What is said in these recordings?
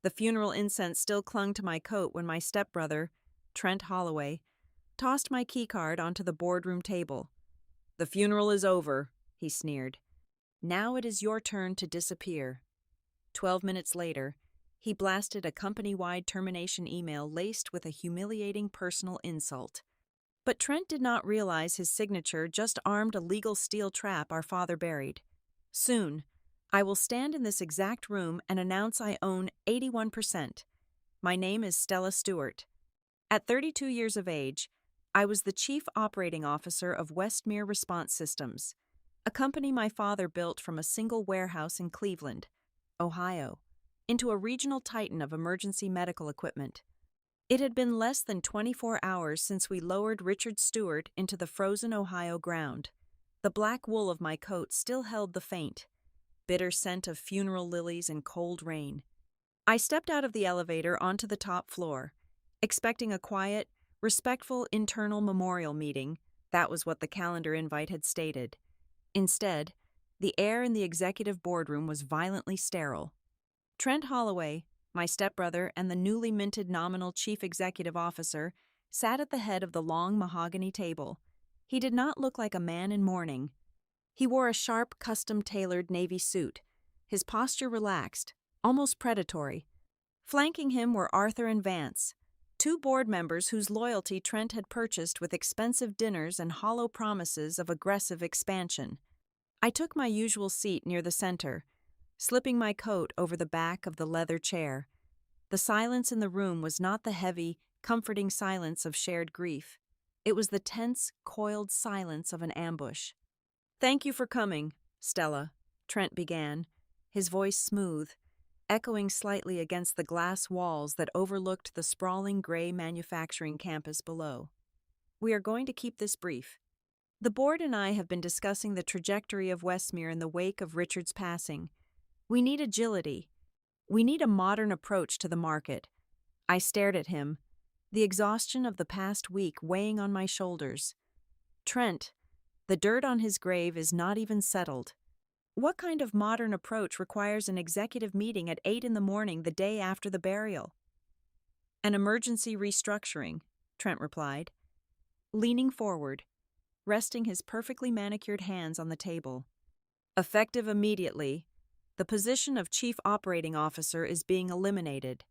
The funeral incense still clung to my coat when my stepbrother, Trent Holloway, tossed my keycard onto the boardroom table. "The funeral is over," he sneered. "Now it is your turn to disappear." 12 minutes later, he blasted a company-wide termination email laced with a humiliating personal insult. But Trent did not realize his signature just armed a legal steel trap our father buried. Soon, I will stand in this exact room and announce I own 81%. My name is Stella Stewart. At 32 years of age, I was the chief operating officer of Westmere Response Systems, a company my father built from a single warehouse in Cleveland, Ohio, into a regional titan of emergency medical equipment. It had been less than 24 hours since we lowered Richard Stewart into the frozen Ohio ground. The black wool of my coat still held the faint, bitter scent of funeral lilies and cold rain. I stepped out of the elevator onto the top floor, expecting a quiet, respectful internal memorial meeting. That was what the calendar invite had stated. Instead, the air in the executive boardroom was violently sterile. Trent Holloway, my stepbrother and the newly minted nominal chief executive officer, sat at the head of the long mahogany table. He did not look like a man in mourning. He wore a sharp, custom-tailored navy suit, his posture relaxed, almost predatory. Flanking him were Arthur and Vance, two board members whose loyalty Trent had purchased with expensive dinners and hollow promises of aggressive expansion. I took my usual seat near the center, slipping my coat over the back of the leather chair. The silence in the room was not the heavy, comforting silence of shared grief. It was the tense, coiled silence of an ambush. "Thank you for coming, Stella," Trent began, his voice smooth, echoing slightly against the glass walls that overlooked the sprawling gray manufacturing campus below. "We are going to keep this brief. The board and I have been discussing the trajectory of Westmere in the wake of Richard's passing. We need agility. We need a modern approach to the market." I stared at him, the exhaustion of the past week weighing on my shoulders. "Trent, the dirt on his grave is not even settled. What kind of modern approach requires an executive meeting at 8 in the morning the day after the burial?" "An emergency restructuring," Trent replied, leaning forward, resting his perfectly manicured hands on the table. "Effective immediately. The position of Chief Operating Officer is being eliminated."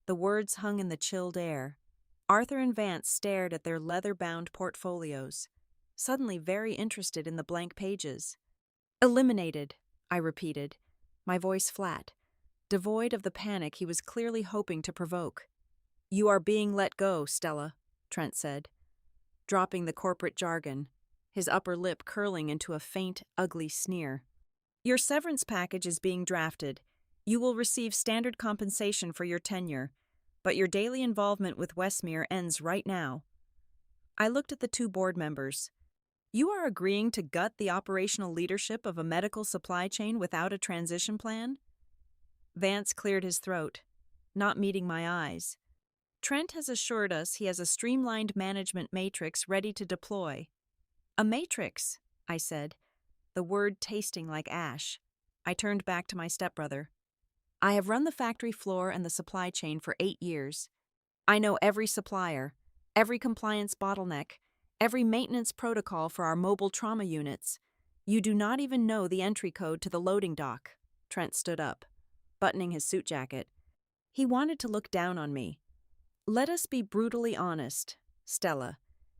The words hung in the chilled air. Arthur and Vance stared at their leather-bound portfolios, suddenly very interested in the blank pages. "Eliminated," I repeated, my voice flat, devoid of the panic he was clearly hoping to provoke. "You are being let go, Stella," Trent said, dropping the corporate jargon, his upper lip curling into a faint, ugly sneer. "Your severance package is being drafted. You will receive standard compensation for your tenure, but your daily involvement with Westmere ends right now." I looked at the two board members. "You are agreeing to gut the operational leadership of a medical supply chain without a transition plan?" Vance cleared his throat, not meeting my eyes. "Trent has assured us he has a streamlined management matrix ready to deploy." "A matrix," I said, the word tasting like ash. I turned back to my stepbrother. "I have run the factory floor and the supply chain for 8 years. I know every supplier, every compliance bottleneck, every maintenance protocol for our mobile trauma units. You do not even know the entry code to the loading dock." Trent stood up, buttoning his suit jacket. He wanted to look down on me. "Let us be brutally honest, Stella.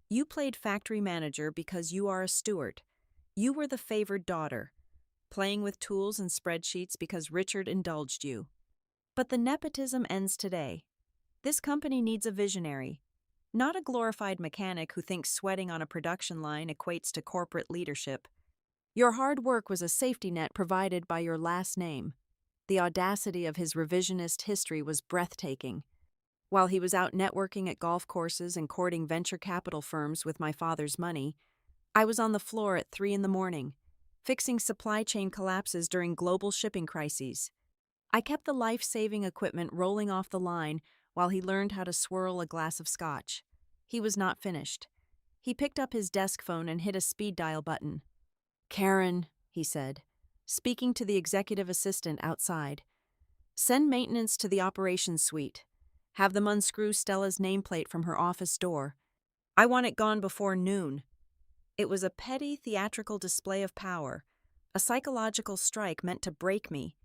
You played factory manager because you are a Stewart. You were the favored daughter, playing with tools and spreadsheets because Richard indulged you. But the nepotism ends today. This company needs a visionary, not a glorified mechanic who thinks sweating on a production line equates to corporate leadership. Your hard work was a safety net provided by your last name." The audacity of his revisionist history was breathtaking. While he was out networking at golf courses and courting venture capital firms with my father's money, I was on the floor at 3 in the morning, fixing supply chain collapses during global shipping crises. I kept the life-saving equipment rolling off the line while he learned how to swirl a glass of scotch. He was not finished. He picked up his desk phone and hit a speed dial button. "Karen," he said, speaking to the executive assistant outside. Send maintenance to the operations suite. Have them unscrew Stella's nameplate from her office door. I want it gone before noon. It was a petty theatrical display of power, a psychological strike meant to break me,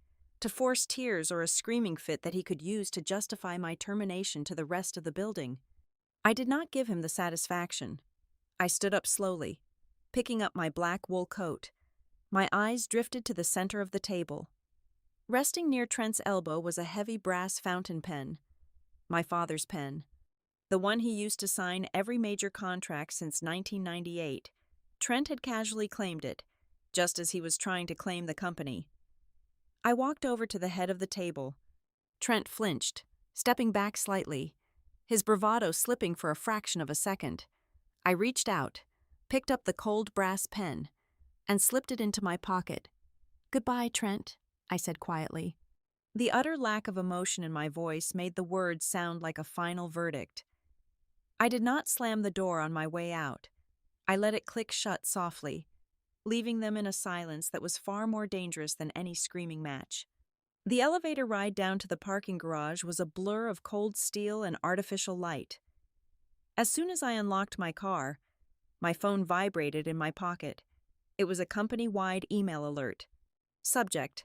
to force tears or a screaming fit that he could use to justify my termination to the rest of the building. I did not give him the satisfaction. I stood up slowly, picking up my black wool coat. My eyes drifted to the center of the table. Resting near Trent's elbow was a heavy brass fountain pen, my father's pen, the one he used to sign every major contract since 1998. Trent had casually claimed it, just as he was trying to claim the company. I walked over to the head of the table. Trent flinched, stepping back slightly, his bravado slipping for a fraction of a second. I reached out, picked up the cold brass pen, and slipped it into my pocket. "Goodbye, Trent," I said quietly. The utter lack of emotion in my voice made the words sound like a final verdict. I did not slam the door on my way out. I let it click shut softly, leaving them in a silence that was far more dangerous than any screaming match. The elevator ride down to the parking garage was a blur of cold steel and artificial light. As soon as I unlocked my car, my phone vibrated in my pocket. It was a company-wide email alert. Subject: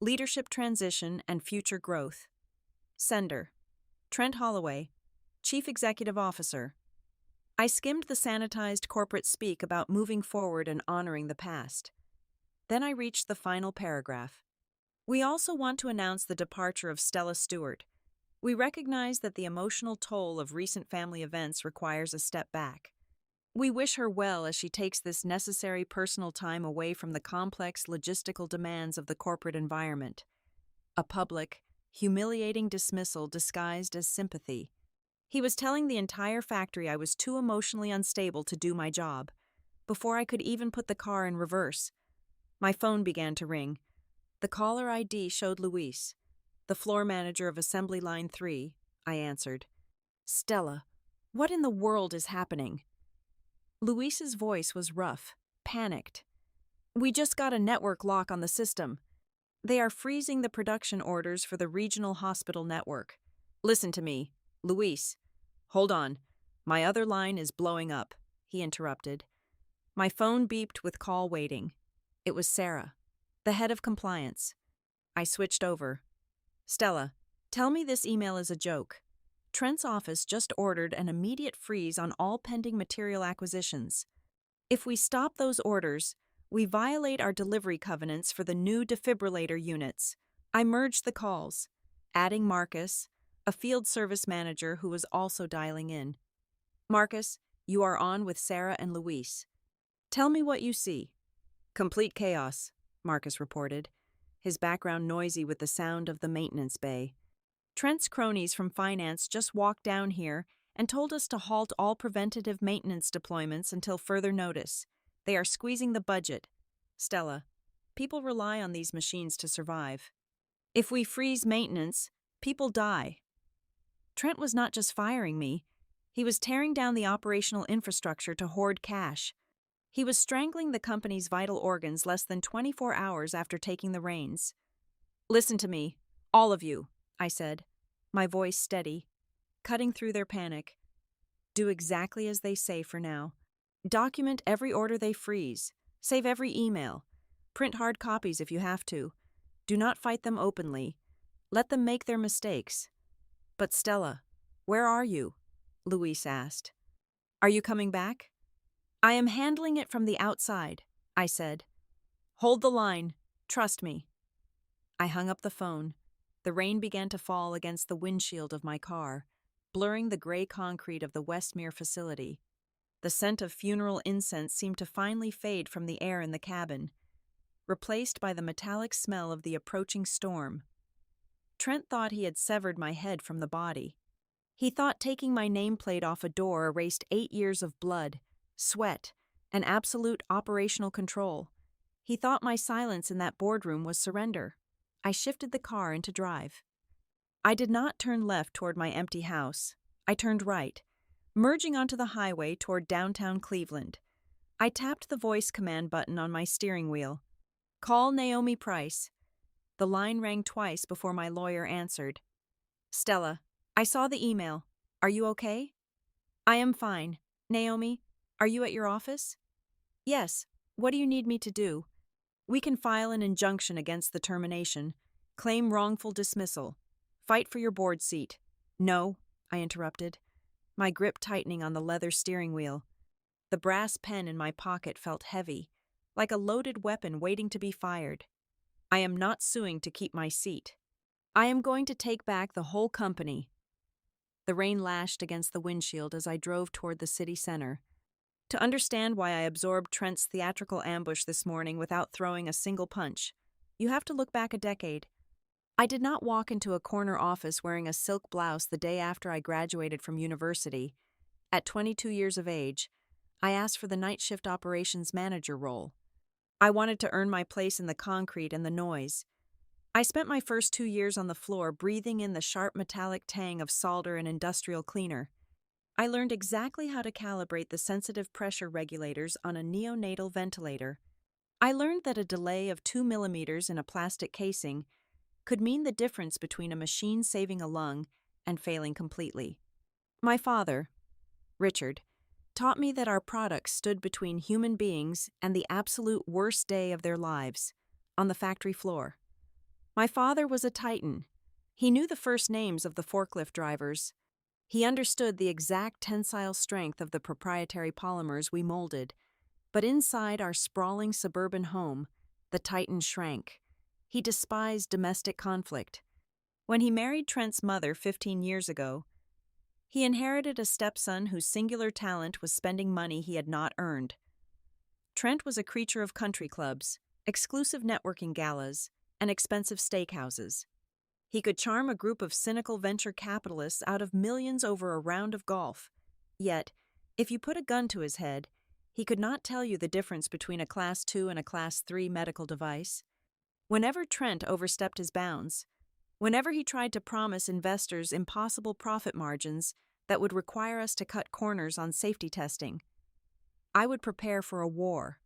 Leadership Transition and Future Growth. Sender: Trent Holloway, Chief Executive Officer. I skimmed the sanitized corporate speak about moving forward and honoring the past. Then I reached the final paragraph. We also want to announce the departure of Stella Stewart. We recognize that the emotional toll of recent family events requires a step back. We wish her well as she takes this necessary personal time away from the complex logistical demands of the corporate environment. A public, humiliating dismissal disguised as sympathy. He was telling the entire factory I was too emotionally unstable to do my job. Before I could even put the car in reverse, my phone began to ring. The caller ID showed Luis, the floor manager of Assembly Line 3. I answered. "Stella, what in the world is happening?" Luis's voice was rough, panicked. "We just got a network lock on the system. They are freezing the production orders for the regional hospital network. Listen to me, Luis." "Hold on. My other line is blowing up," he interrupted. My phone beeped with call waiting. It was Sarah, the head of compliance. I switched over. "Stella, tell me this email is a joke. Trent's office just ordered an immediate freeze on all pending material acquisitions. If we stop those orders, we violate our delivery covenants for the new defibrillator units." I merged the calls, adding Marcus, a field service manager who was also dialing in. "Marcus, you are on with Sarah and Luis. Tell me what you see." "Complete chaos," Marcus reported, his background noisy with the sound of the maintenance bay. "Trent's cronies from finance just walked down here and told us to halt all preventative maintenance deployments until further notice. They are squeezing the budget. Stella, people rely on these machines to survive. If we freeze maintenance, people die." Trent was not just firing me. He was tearing down the operational infrastructure to hoard cash. He was strangling the company's vital organs less than 24 hours after taking the reins. "Listen to me, all of you," I said, my voice steady, cutting through their panic. "Do exactly as they say for now. Document every order they freeze. Save every email. Print hard copies if you have to. Do not fight them openly. Let them make their mistakes." "But Stella, where are you?" Luis asked. "Are you coming back?" "I am handling it from the outside," I said. "Hold the line. Trust me." I hung up the phone. The rain began to fall against the windshield of my car, blurring the gray concrete of the Westmere facility. The scent of funeral incense seemed to finally fade from the air in the cabin, replaced by the metallic smell of the approaching storm. Trent thought he had severed my head from the body. He thought taking my nameplate off a door erased 8 years of blood, sweat, and absolute operational control. He thought my silence in that boardroom was surrender. I shifted the car into drive. I did not turn left toward my empty house. I turned right, merging onto the highway toward downtown Cleveland. I tapped the voice command button on my steering wheel. "Call Naomi Price." The line rang twice before my lawyer answered. Stella, I saw the email. Are you okay? I am fine. Naomi, are you at your office? Yes. What do you need me to do? We can file an injunction against the termination, claim wrongful dismissal, fight for your board seat. No, I interrupted, my grip tightening on the leather steering wheel. The brass pen in my pocket felt heavy, like a loaded weapon waiting to be fired. I am not suing to keep my seat. I am going to take back the whole company. The rain lashed against the windshield as I drove toward the city center. To understand why I absorbed Trent's theatrical ambush this morning without throwing a single punch, you have to look back a decade. I did not walk into a corner office wearing a silk blouse the day after I graduated from university. At 22 years of age, I asked for the night shift operations manager role. I wanted to earn my place in the concrete and the noise. I spent my first 2 years on the floor breathing in the sharp metallic tang of solder and industrial cleaner. I learned exactly how to calibrate the sensitive pressure regulators on a neonatal ventilator. I learned that a delay of 2 millimeters in a plastic casing could mean the difference between a machine saving a lung and failing completely. My father, Richard, taught me that our products stood between human beings and the absolute worst day of their lives, on the factory floor. My father was a titan. He knew the first names of the forklift drivers. He understood the exact tensile strength of the proprietary polymers we molded, but inside our sprawling suburban home, the titan shrank. He despised domestic conflict. When he married Trent's mother 15 years ago, he inherited a stepson whose singular talent was spending money he had not earned. Trent was a creature of country clubs, exclusive networking galas, and expensive steakhouses. He could charm a group of cynical venture capitalists out of millions over a round of golf. Yet, if you put a gun to his head, he could not tell you the difference between a Class 2 and a Class 3 medical device. Whenever Trent overstepped his bounds, whenever he tried to promise investors impossible profit margins that would require us to cut corners on safety testing, I would prepare for a war.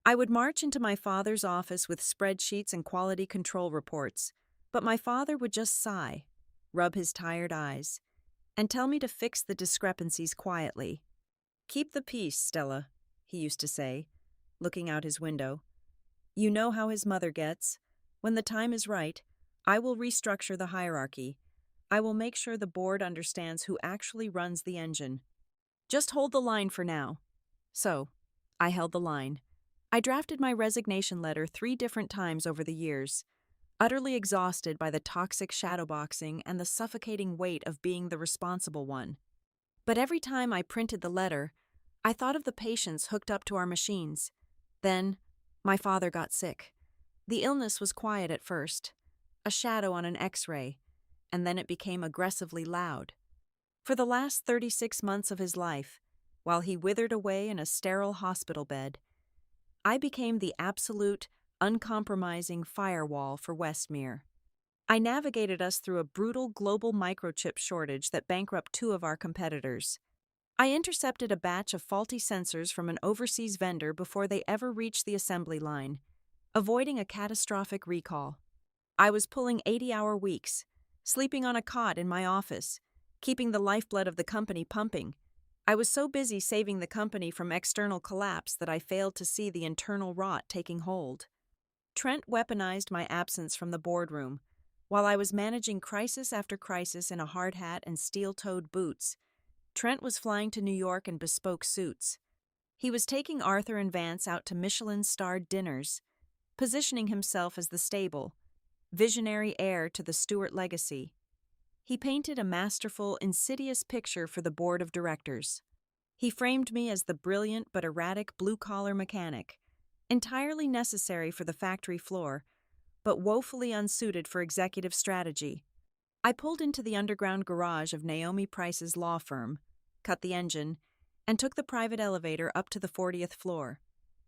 I would march into my father's office with spreadsheets and quality control reports, but my father would just sigh, rub his tired eyes, and tell me to fix the discrepancies quietly. Keep the peace, Stella, he used to say, looking out his window. You know how his mother gets. When the time is right, I will restructure the hierarchy. I will make sure the board understands who actually runs the engine. Just hold the line for now. So, I held the line. I drafted my resignation letter 3 different times over the years, utterly exhausted by the toxic shadowboxing and the suffocating weight of being the responsible one. But every time I printed the letter, I thought of the patients hooked up to our machines. Then, my father got sick. The illness was quiet at first, a shadow on an X-ray, and then it became aggressively loud. For the last 36 months of his life, while he withered away in a sterile hospital bed, I became the absolute, uncompromising firewall for Westmere. I navigated us through a brutal global microchip shortage that bankrupted 2 of our competitors. I intercepted a batch of faulty sensors from an overseas vendor before they ever reached the assembly line, avoiding a catastrophic recall. I was pulling 80-hour weeks, sleeping on a cot in my office, keeping the lifeblood of the company pumping. I was so busy saving the company from external collapse that I failed to see the internal rot taking hold. Trent weaponized my absence from the boardroom. While I was managing crisis after crisis in a hard hat and steel-toed boots, Trent was flying to New York in bespoke suits. He was taking Arthur and Vance out to Michelin-starred dinners, positioning himself as the stable, visionary heir to the Stewart legacy. He painted a masterful, insidious picture for the board of directors. He framed me as the brilliant but erratic blue-collar mechanic, entirely necessary for the factory floor, but woefully unsuited for executive strategy. I pulled into the underground garage of Naomi Price's law firm, cut the engine, and took the private elevator up to the 40th floor.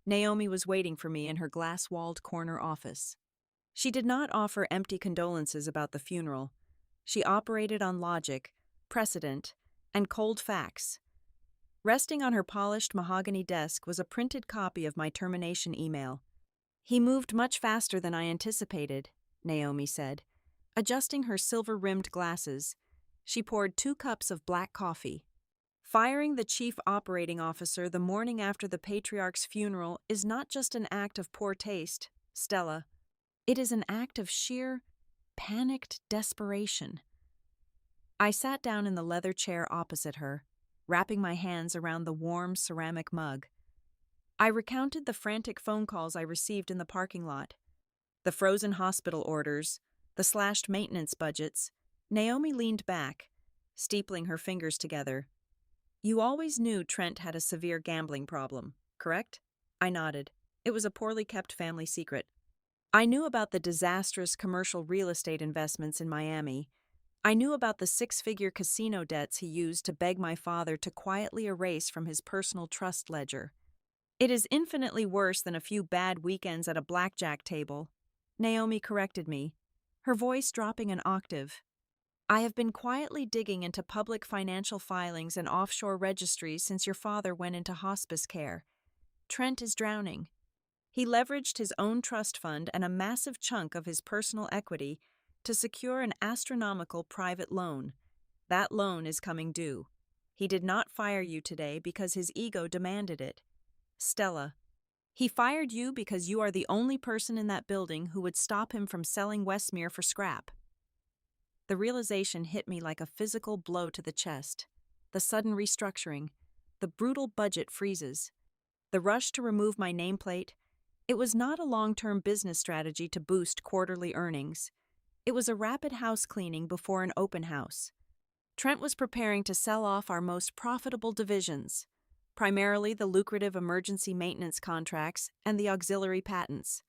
Naomi was waiting for me in her glass-walled corner office. She did not offer empty condolences about the funeral. She operated on logic, precedent, and cold facts. Resting on her polished mahogany desk was a printed copy of my termination email. He moved much faster than I anticipated. Naomi said. Adjusting her silver-rimmed glasses, she poured 2 cups of black coffee. Firing the chief operating officer the morning after the patriarch's funeral is not just an act of poor taste, Stella. It is an act of sheer, panicked desperation. I sat down in the leather chair opposite her, wrapping my hands around the warm ceramic mug. I recounted the frantic phone calls I received in the parking lot, the frozen hospital orders, the slashed maintenance budgets. Naomi leaned back, steepling her fingers together. You always knew Trent had a severe gambling problem, correct? I nodded. It was a poorly kept family secret. I knew about the disastrous commercial real estate investments in Miami. I knew about the 6-figure casino debts he used to beg my father to quietly erase from his personal trust ledger. It is infinitely worse than a few bad weekends at a blackjack table. Naomi corrected me, her voice dropping an octave. I have been quietly digging into public financial filings and offshore registries since your father went into hospice care. Trent is drowning. He leveraged his own trust fund and a massive chunk of his personal equity to secure an astronomical private loan. That loan is coming due. He did not fire you today because his ego demanded it. Stella, he fired you because you are the only person in that building who would stop him from selling Westmere for scrap. The realization hit me like a physical blow to the chest. The sudden restructuring, the brutal budget freezes, the rush to remove my nameplate. It was not a long-term business strategy to boost quarterly earnings. It was a rapid house cleaning before an open house. Trent was preparing to sell off our most profitable divisions, primarily the lucrative emergency maintenance contracts and the auxiliary patents,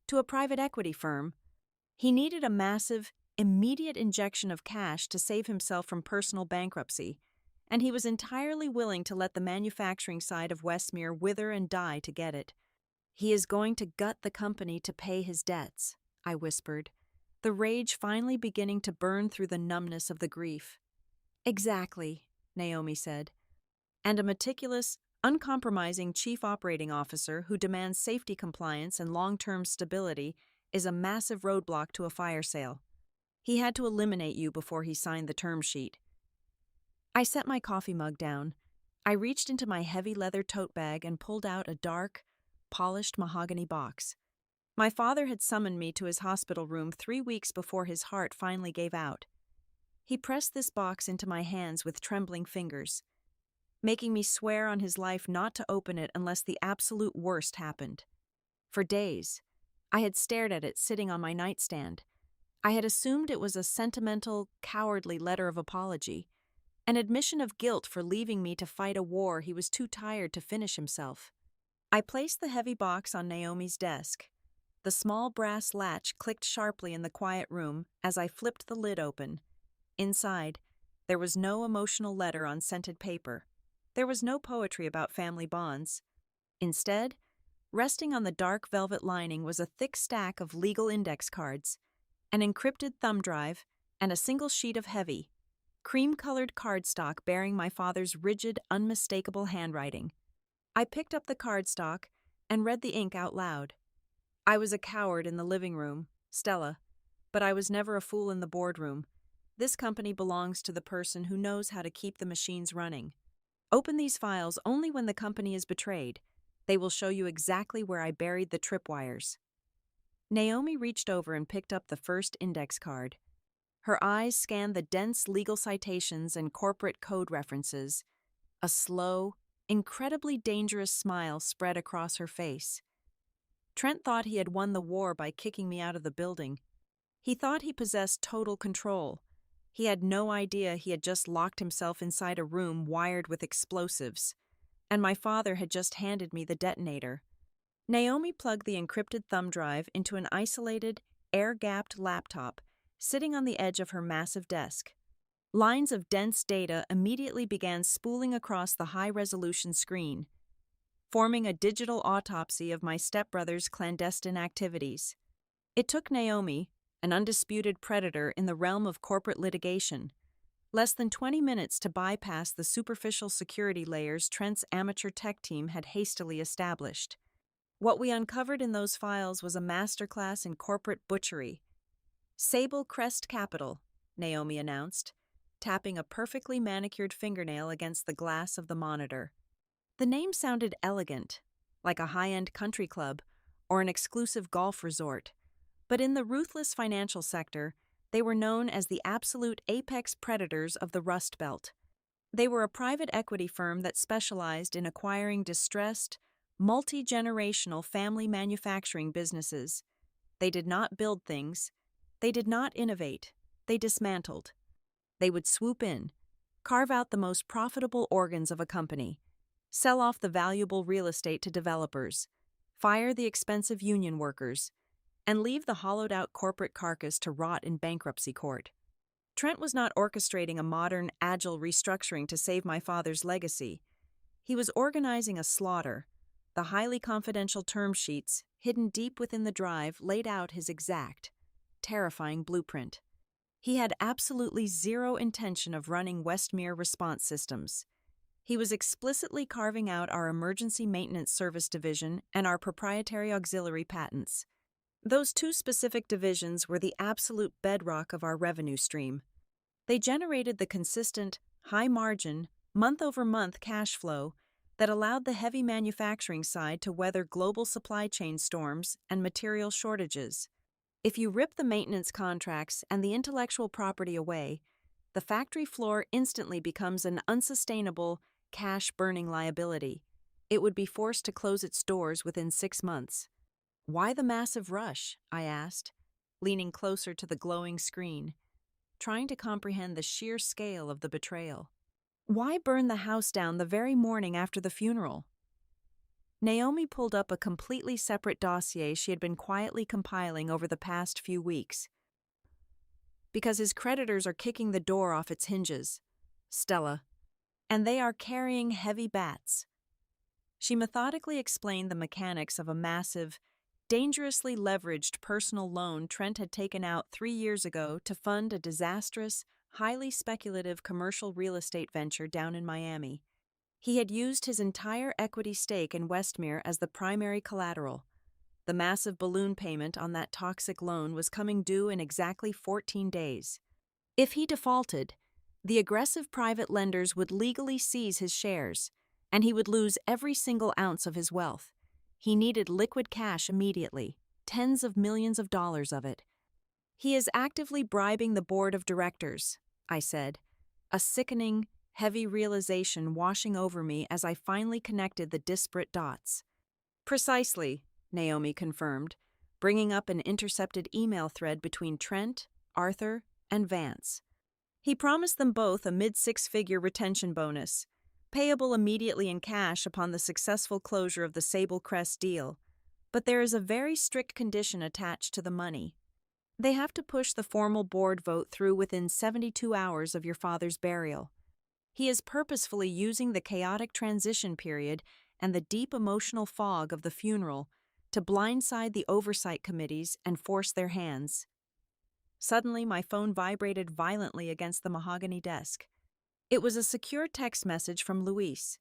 to a private equity firm. He needed a massive, immediate injection of cash to save himself from personal bankruptcy, and he was entirely willing to let the manufacturing side of Westmere wither and die to get it. He is going to gut the company to pay his debts, I whispered, the rage finally beginning to burn through the numbness of the grief. Exactly, Naomi said. And a meticulous, uncompromising chief operating officer who demands safety compliance and long-term stability is a massive roadblock to a fire sale. He had to eliminate you before he signed the term sheet. I set my coffee mug down. I reached into my heavy leather tote bag and pulled out a dark, polished mahogany box. My father had summoned me to his hospital room 3 weeks before his heart finally gave out. He pressed this box into my hands with trembling fingers, making me swear on his life not to open it unless the absolute worst happened. For days, I had stared at it sitting on my nightstand. I had assumed it was a sentimental, cowardly letter of apology, an admission of guilt for leaving me to fight a war he was too tired to finish himself. I placed the heavy box on Naomi's desk. The small brass latch clicked sharply in the quiet room as I flipped the lid open. Inside, there was no emotional letter on scented paper. There was no poetry about family bonds. Instead, resting on the dark velvet lining was a thick stack of legal index cards, an encrypted thumb drive, and a single sheet of heavy, cream-colored cardstock bearing my father's rigid, unmistakable handwriting. I picked up the cardstock and read the ink out loud. I was a coward in the living room, Stella, but I was never a fool in the boardroom. This company belongs to the person who knows how to keep the machines running. Open these files only when the company is betrayed. They will show you exactly where I buried the tripwires. Naomi reached over and picked up the first index card. Her eyes scanned the dense legal citations and corporate code references. A slow, incredibly dangerous smile spread across her face. Trent thought he had won the war by kicking me out of the building. He thought he possessed total control. He had no idea he had just locked himself inside a room wired with explosives, and my father had just handed me the detonator. Naomi plugged the encrypted thumb drive into an isolated, air-gapped laptop sitting on the edge of her massive desk. Lines of dense data immediately began spooling across the high-resolution screen, forming a digital autopsy of my stepbrother's clandestine activities. It took Naomi, an undisputed predator in the realm of corporate litigation, less than 20 minutes to bypass the superficial security layers Trent's amateur tech team had hastily established. What we uncovered in those files was a masterclass in corporate butchery, Sable Crest Capital, Naomi announced, tapping a perfectly manicured fingernail against the glass of the monitor. The name sounded elegant, like a high-end country club or an exclusive golf resort, but in the ruthless financial sector, they were known as the absolute apex predators of the Rust Belt. They were a private equity firm that specialized in acquiring distressed, multi-generational family manufacturing businesses. They did not build things. They did not innovate. They dismantled. They would swoop in, carve out the most profitable organs of a company, sell off the valuable real estate to developers, fire the expensive union workers, and leave the hollowed-out corporate carcass to rot in bankruptcy court. Trent was not orchestrating a modern, agile restructuring to save my father's legacy. He was organizing a slaughter. The highly confidential term sheets, hidden deep within the drive, laid out his exact, terrifying blueprint. He had absolutely zero intention of running Westmere Response Systems. He was explicitly carving out our emergency maintenance service division and our proprietary auxiliary patents. Those two specific divisions were the absolute bedrock of our revenue stream. They generated the consistent, high-margin, month-over-month cash flow that allowed the heavy manufacturing side to weather global supply chain storms and material shortages. If you rip the maintenance contracts and the intellectual property away, the factory floor instantly becomes an unsustainable, cash-burning liability. It would be forced to close its doors within 6 months. "Why the massive rush?" I asked, leaning closer to the glowing screen, trying to comprehend the sheer scale of the betrayal. "Why burn the house down the very morning after the funeral?" Naomi pulled up a completely separate dossier she had been quietly compiling over the past few weeks. "Because his creditors are kicking the door off its hinges, Stella, and they are carrying heavy bats." She methodically explained the mechanics of a massive, dangerously leveraged personal loan Trent had taken out 3 years ago to fund a disastrous, highly speculative commercial real estate venture down in Miami. He had used his entire equity stake in Westmere as the primary collateral. The massive balloon payment on that toxic loan was coming due in exactly 14 days. If he defaulted, the aggressive private lenders would legally seize his shares, and he would lose every single ounce of his wealth. He needed liquid cash immediately, tens of millions of dollars of it. "He is actively bribing the board of directors," I said, a sickening, heavy realization washing over me as I finally connected the disparate dots. "Precisely," Naomi confirmed, bringing up an intercepted email thread between Trent, Arthur, and Vance. "He promised them both a mid-six-figure retention bonus, payable immediately in cash upon the successful closure of the Sable Crest deal, but there is a very strict condition attached to the money. They have to push the formal board vote through within 72 hours of your father's burial. He is purposefully using the chaotic transition period and the deep emotional fog of the funeral to blindside the oversight committees and force their hands." Suddenly, my phone vibrated violently against the mahogany desk. It was a secure text message from Luis,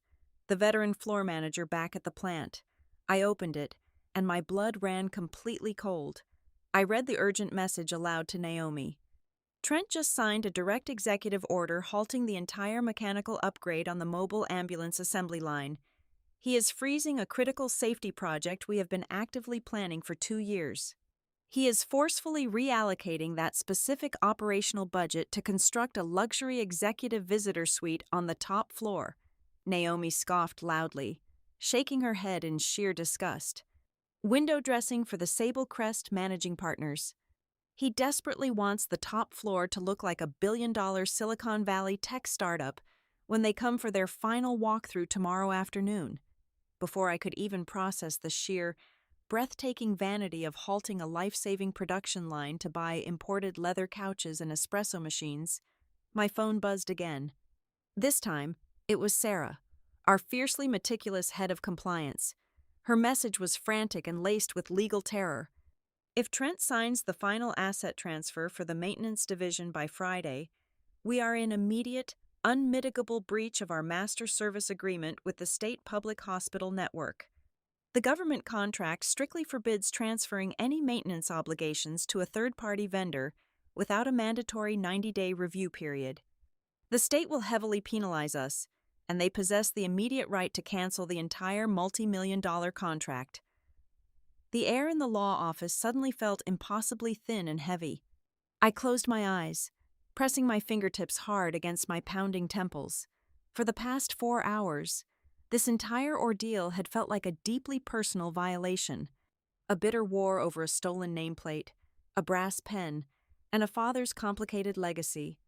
the veteran floor manager back at the plant. I opened it, and my blood ran completely cold. I read the urgent message aloud to Naomi. "Trent just signed a direct executive order halting the entire mechanical upgrade on the mobile ambulance assembly line. He is freezing a critical safety project we have been actively planning for 2 years. He is forcefully reallocating that specific operational budget to construct a luxury executive visitor suite on the top floor." Naomi scoffed loudly, shaking her head in sheer disgust. "Window dressing for the Sable Crest managing partners. He desperately wants the top floor to look like a billion-dollar Silicon Valley tech startup when they come for their final walkthrough tomorrow afternoon." Before I could even process the sheer, breathtaking vanity of halting a life-saving production line to buy imported leather couches and espresso machines, my phone buzzed again. This time, it was Sarah, our fiercely meticulous head of compliance. Her message was frantic and laced with legal terror. "If Trent signs the final asset transfer for the maintenance division by Friday, we are in immediate, unmitigable breach of our master service agreement with the state public hospital network. The government contract strictly forbids transferring any maintenance obligations to a third-party vendor without a mandatory 90-day review period. The state will heavily penalize us, and they possess the immediate right to cancel the entire multi-million-dollar contract. The air in the law office suddenly felt impossibly thin and heavy. I closed my eyes, pressing my fingertips hard against my pounding temples. For the past 4 hours, this entire ordeal had felt like a deeply personal violation. A bitter war over a stolen nameplate, a brass pen, and a father's complicated legacy.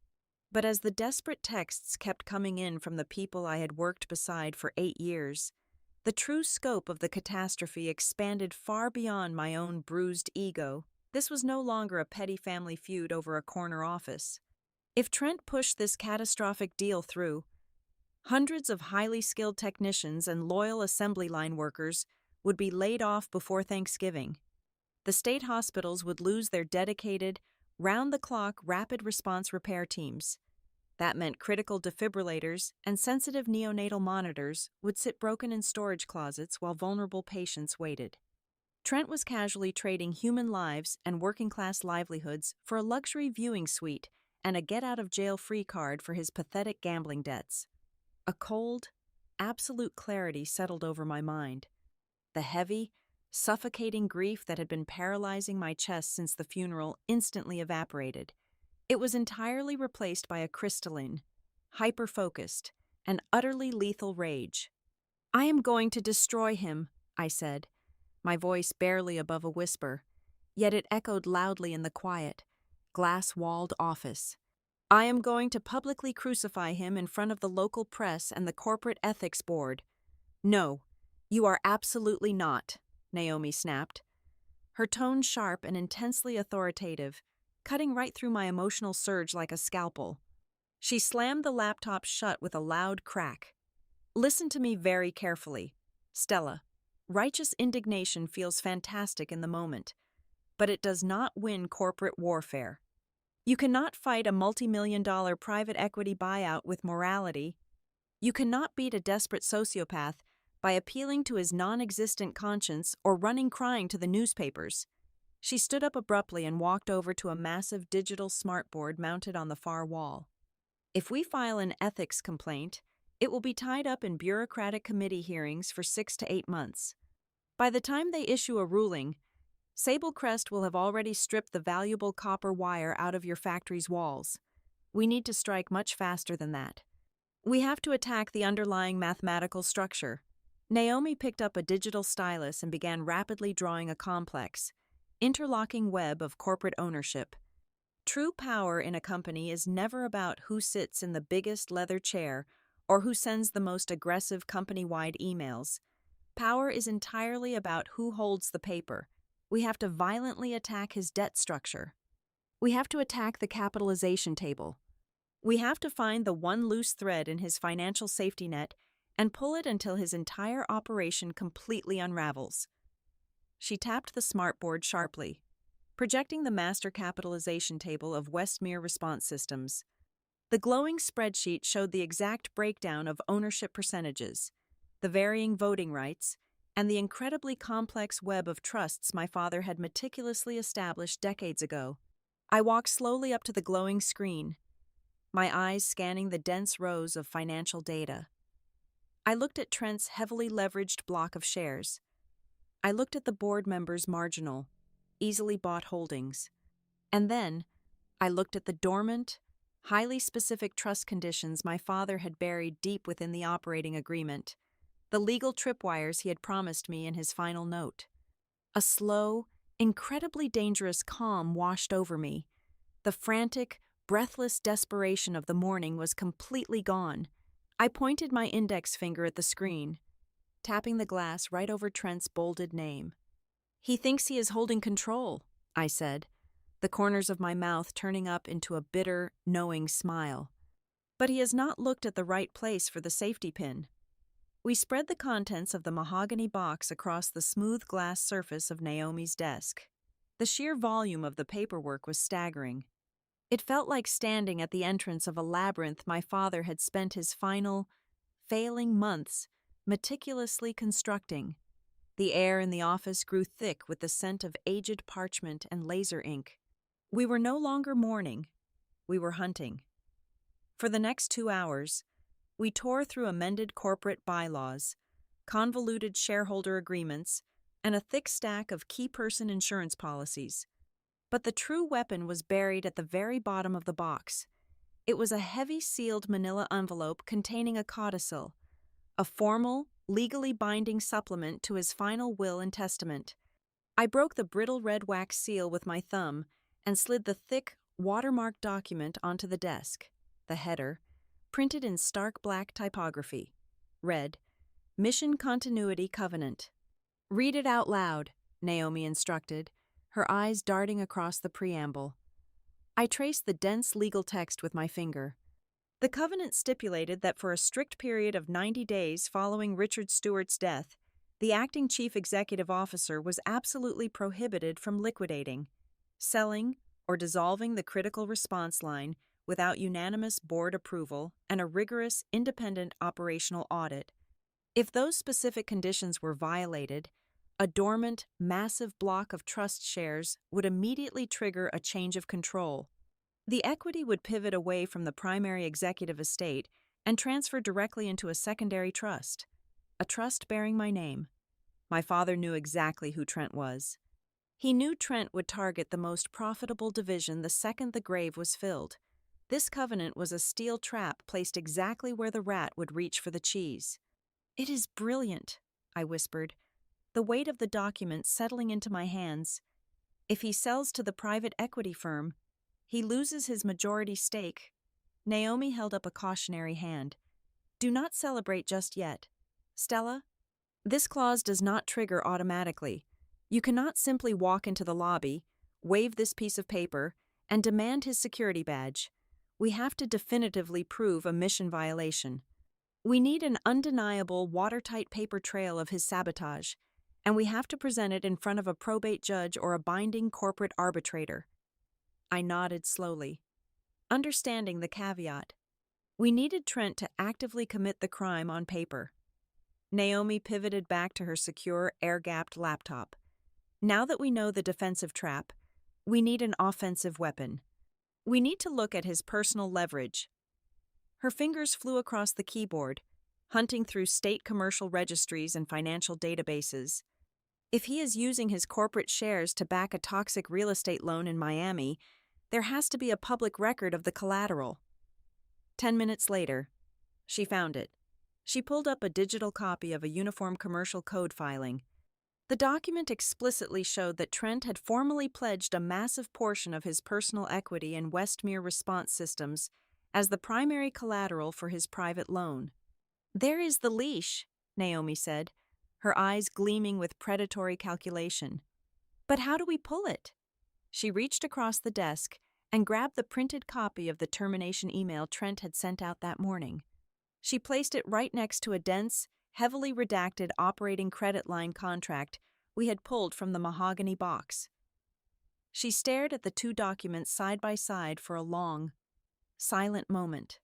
But as the desperate texts kept coming in from the people I had worked beside for 8 years, the true scope of the catastrophe expanded far beyond my own bruised ego. This was no longer a petty family feud over a corner office. If Trent pushed this catastrophic deal through, hundreds of highly skilled technicians and loyal assembly line workers would be laid off before Thanksgiving. The state hospitals would lose their dedicated, round-the-clock rapid response repair teams. That meant critical defibrillators and sensitive neonatal monitors would sit broken in storage closets while vulnerable patients waited. Trent was casually trading human lives and working-class livelihoods for a luxury viewing suite and a get-out-of-jail-free card for his pathetic gambling debts. A cold, absolute clarity settled over my mind. The heavy, suffocating grief that had been paralyzing my chest since the funeral instantly evaporated. It was entirely replaced by a crystalline, hyper-focused, and utterly lethal rage. "I am going to destroy him," I said, my voice barely above a whisper, yet it echoed loudly in the quiet, glass-walled office. "I am going to publicly crucify him in front of the local press and the corporate ethics board." "No, you are absolutely not," Naomi snapped, her tone sharp and intensely authoritative, cutting right through my emotional surge like a scalpel. She slammed the laptop shut with a loud crack. "Listen to me very carefully, Stella. Righteous indignation feels fantastic in the moment, but it does not win corporate warfare. You cannot fight a multi-million-dollar private equity buyout with morality. You cannot beat a desperate sociopath by appealing to his non-existent conscience or running crying to the newspapers." She stood up abruptly and walked over to a massive digital smartboard mounted on the far wall. "If we file an ethics complaint, it will be tied up in bureaucratic committee hearings for 6 to 8 months. By the time they issue a ruling, Sablecrest will have already stripped the valuable copper wire out of your factory's walls. We need to strike much faster than that. We have to attack the underlying mathematical structure." Naomi picked up a digital stylus and began rapidly drawing a complex, interlocking web of corporate ownership. True power in a company is never about who sits in the biggest leather chair or who sends the most aggressive company-wide emails. Power is entirely about who holds the paper. We have to violently attack his debt structure. We have to attack the capitalization table. We have to find the one loose thread in his financial safety net and pull it until his entire operation completely unravels. She tapped the smartboard sharply, projecting the master capitalization table of Westmere Response Systems. The glowing spreadsheet showed the exact breakdown of ownership percentages, the varying voting rights, and the incredibly complex web of trusts my father had meticulously established decades ago. I walked slowly up to the glowing screen, my eyes scanning the dense rows of financial data. I looked at Trent's heavily leveraged block of shares. I looked at the board members' marginal, easily bought holdings. And then, I looked at the dormant, highly specific trust conditions my father had buried deep within the operating agreement, the legal tripwires he had promised me in his final note. A slow, incredibly dangerous calm washed over me. The frantic, breathless desperation of the morning was completely gone. I pointed my index finger at the screen, tapping the glass right over Trent's bolded name. "He thinks he is holding control," I said, the corners of my mouth turning up into a bitter, knowing smile. "But he has not looked at the right place for the safety pin." We spread the contents of the mahogany box across the smooth glass surface of Naomi's desk. The sheer volume of the paperwork was staggering. It felt like standing at the entrance of a labyrinth my father had spent his final, failing months meticulously constructing. The air in the office grew thick with the scent of aged parchment and laser ink. We were no longer mourning, we were hunting. For the next 2 hours, we tore through amended corporate bylaws, convoluted shareholder agreements, and a thick stack of key person insurance policies. But the true weapon was buried at the very bottom of the box. It was a heavy sealed manila envelope containing a codicil, a formal, legally binding supplement to his final will and testament. I broke the brittle red wax seal with my thumb and slid the thick, watermarked document onto the desk. The header, printed in stark black typography, read, Mission Continuity Covenant. Read it out loud, Naomi instructed, her eyes darting across the preamble. I traced the dense legal text with my finger. The covenant stipulated that for a strict period of 90 days following Richard Stewart's death, the acting chief executive officer was absolutely prohibited from liquidating, selling, or dissolving the critical response line without unanimous board approval and a rigorous independent operational audit. If those specific conditions were violated, a dormant, massive block of trust shares would immediately trigger a change of control. The equity would pivot away from the primary executive estate and transfer directly into a secondary trust, a trust bearing my name. My father knew exactly who Trent was. He knew Trent would target the most profitable division the second the grave was filled. This covenant was a steel trap placed exactly where the rat would reach for the cheese. It is brilliant, I whispered, the weight of the document settling into my hands. If he sells to the private equity firm, he loses his majority stake. Naomi held up a cautionary hand. Do not celebrate just yet. Stella, this clause does not trigger automatically. You cannot simply walk into the lobby, wave this piece of paper, and demand his security badge. We have to definitively prove a mission violation. We need an undeniable, watertight paper trail of his sabotage, and we have to present it in front of a probate judge or a binding corporate arbitrator. I nodded slowly, understanding the caveat. We needed Trent to actively commit the crime on paper. Naomi pivoted back to her secure, air-gapped laptop. Now that we know the defensive trap, we need an offensive weapon. We need to look at his personal leverage. Her fingers flew across the keyboard, hunting through state commercial registries and financial databases. If he is using his corporate shares to back a toxic real estate loan in Miami, there has to be a public record of the collateral. 10 minutes later, she found it. She pulled up a digital copy of a uniform commercial code filing. The document explicitly showed that Trent had formally pledged a massive portion of his personal equity in Westmere Response Systems as the primary collateral for his private loan. There is the leash, Naomi said, her eyes gleaming with predatory calculation. But how do we pull it? She reached across the desk and grabbed the printed copy of the termination email Trent had sent out that morning. She placed it right next to a dense, heavily redacted operating credit line contract we had pulled from the mahogany box. She stared at the two documents side by side for a long, silent moment.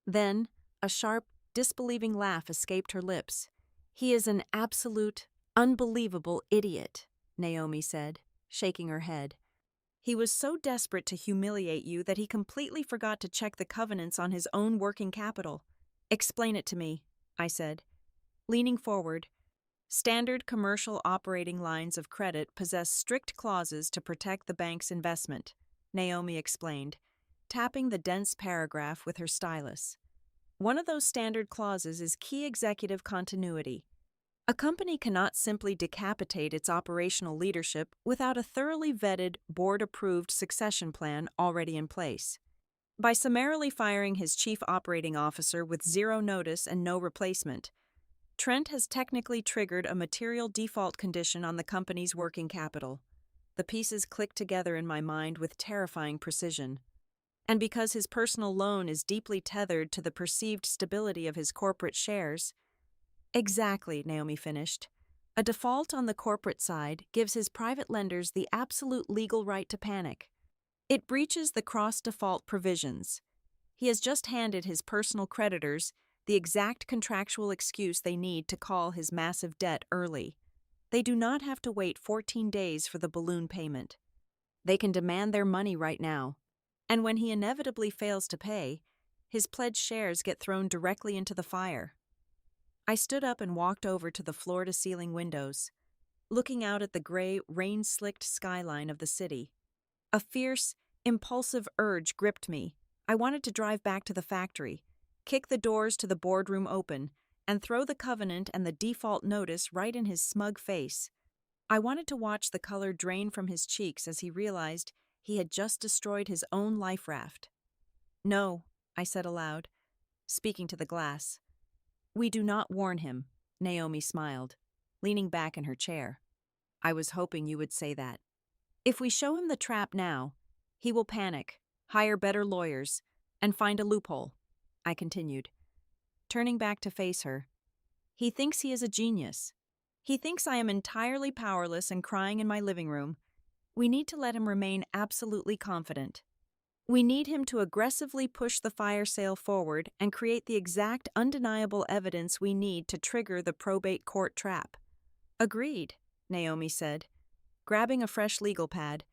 Then, a sharp, disbelieving laugh escaped her lips. He is an absolute, unbelievable idiot, Naomi said, shaking her head. He was so desperate to humiliate you that he completely forgot to check the covenants on his own working capital. Explain it to me, I said. Leaning forward, standard commercial operating lines of credit possess strict clauses to protect the bank's investment, Naomi explained, tapping the dense paragraph with her stylus. One of those standard clauses is key executive continuity. A company cannot simply decapitate its operational leadership without a thoroughly vetted, board-approved succession plan already in place. By summarily firing his chief operating officer with zero notice and no replacement, Trent has technically triggered a material default condition on the company's working capital. The pieces clicked together in my mind with terrifying precision. And because his personal loan is deeply tethered to the perceived stability of his corporate shares— Exactly, Naomi finished. A default on the corporate side gives his private lenders the absolute legal right to panic. It breaches the cross-default provisions. He has just handed his personal creditors the exact contractual excuse they need to call his massive debt early. They do not have to wait 14 days for the balloon payment. They can demand their money right now. And when he inevitably fails to pay, his pledged shares get thrown directly into the fire. I stood up and walked over to the floor-to-ceiling windows, looking out at the gray, rain-slicked skyline of the city. A fierce, impulsive urge gripped me. I wanted to drive back to the factory, kick the doors to the boardroom open, and throw the covenant and the default notice right in his smug face. I wanted to watch the color drain from his cheeks as he realized he had just destroyed his own life raft. "No," I said aloud, speaking to the glass. "We do not warn him," Naomi smiled, leaning back in her chair. "I was hoping you would say that. If we show him the trap now, he will panic, hire better lawyers, and find a loophole," I continued, turning back to face her. "He thinks he is a genius. He thinks I am entirely powerless and crying in my living room. We need to let him remain absolutely confident. We need him to aggressively push the fire sale forward and create the exact undeniable evidence we need to trigger the probate court trap." "Agreed," Naomi said, grabbing a fresh legal pad.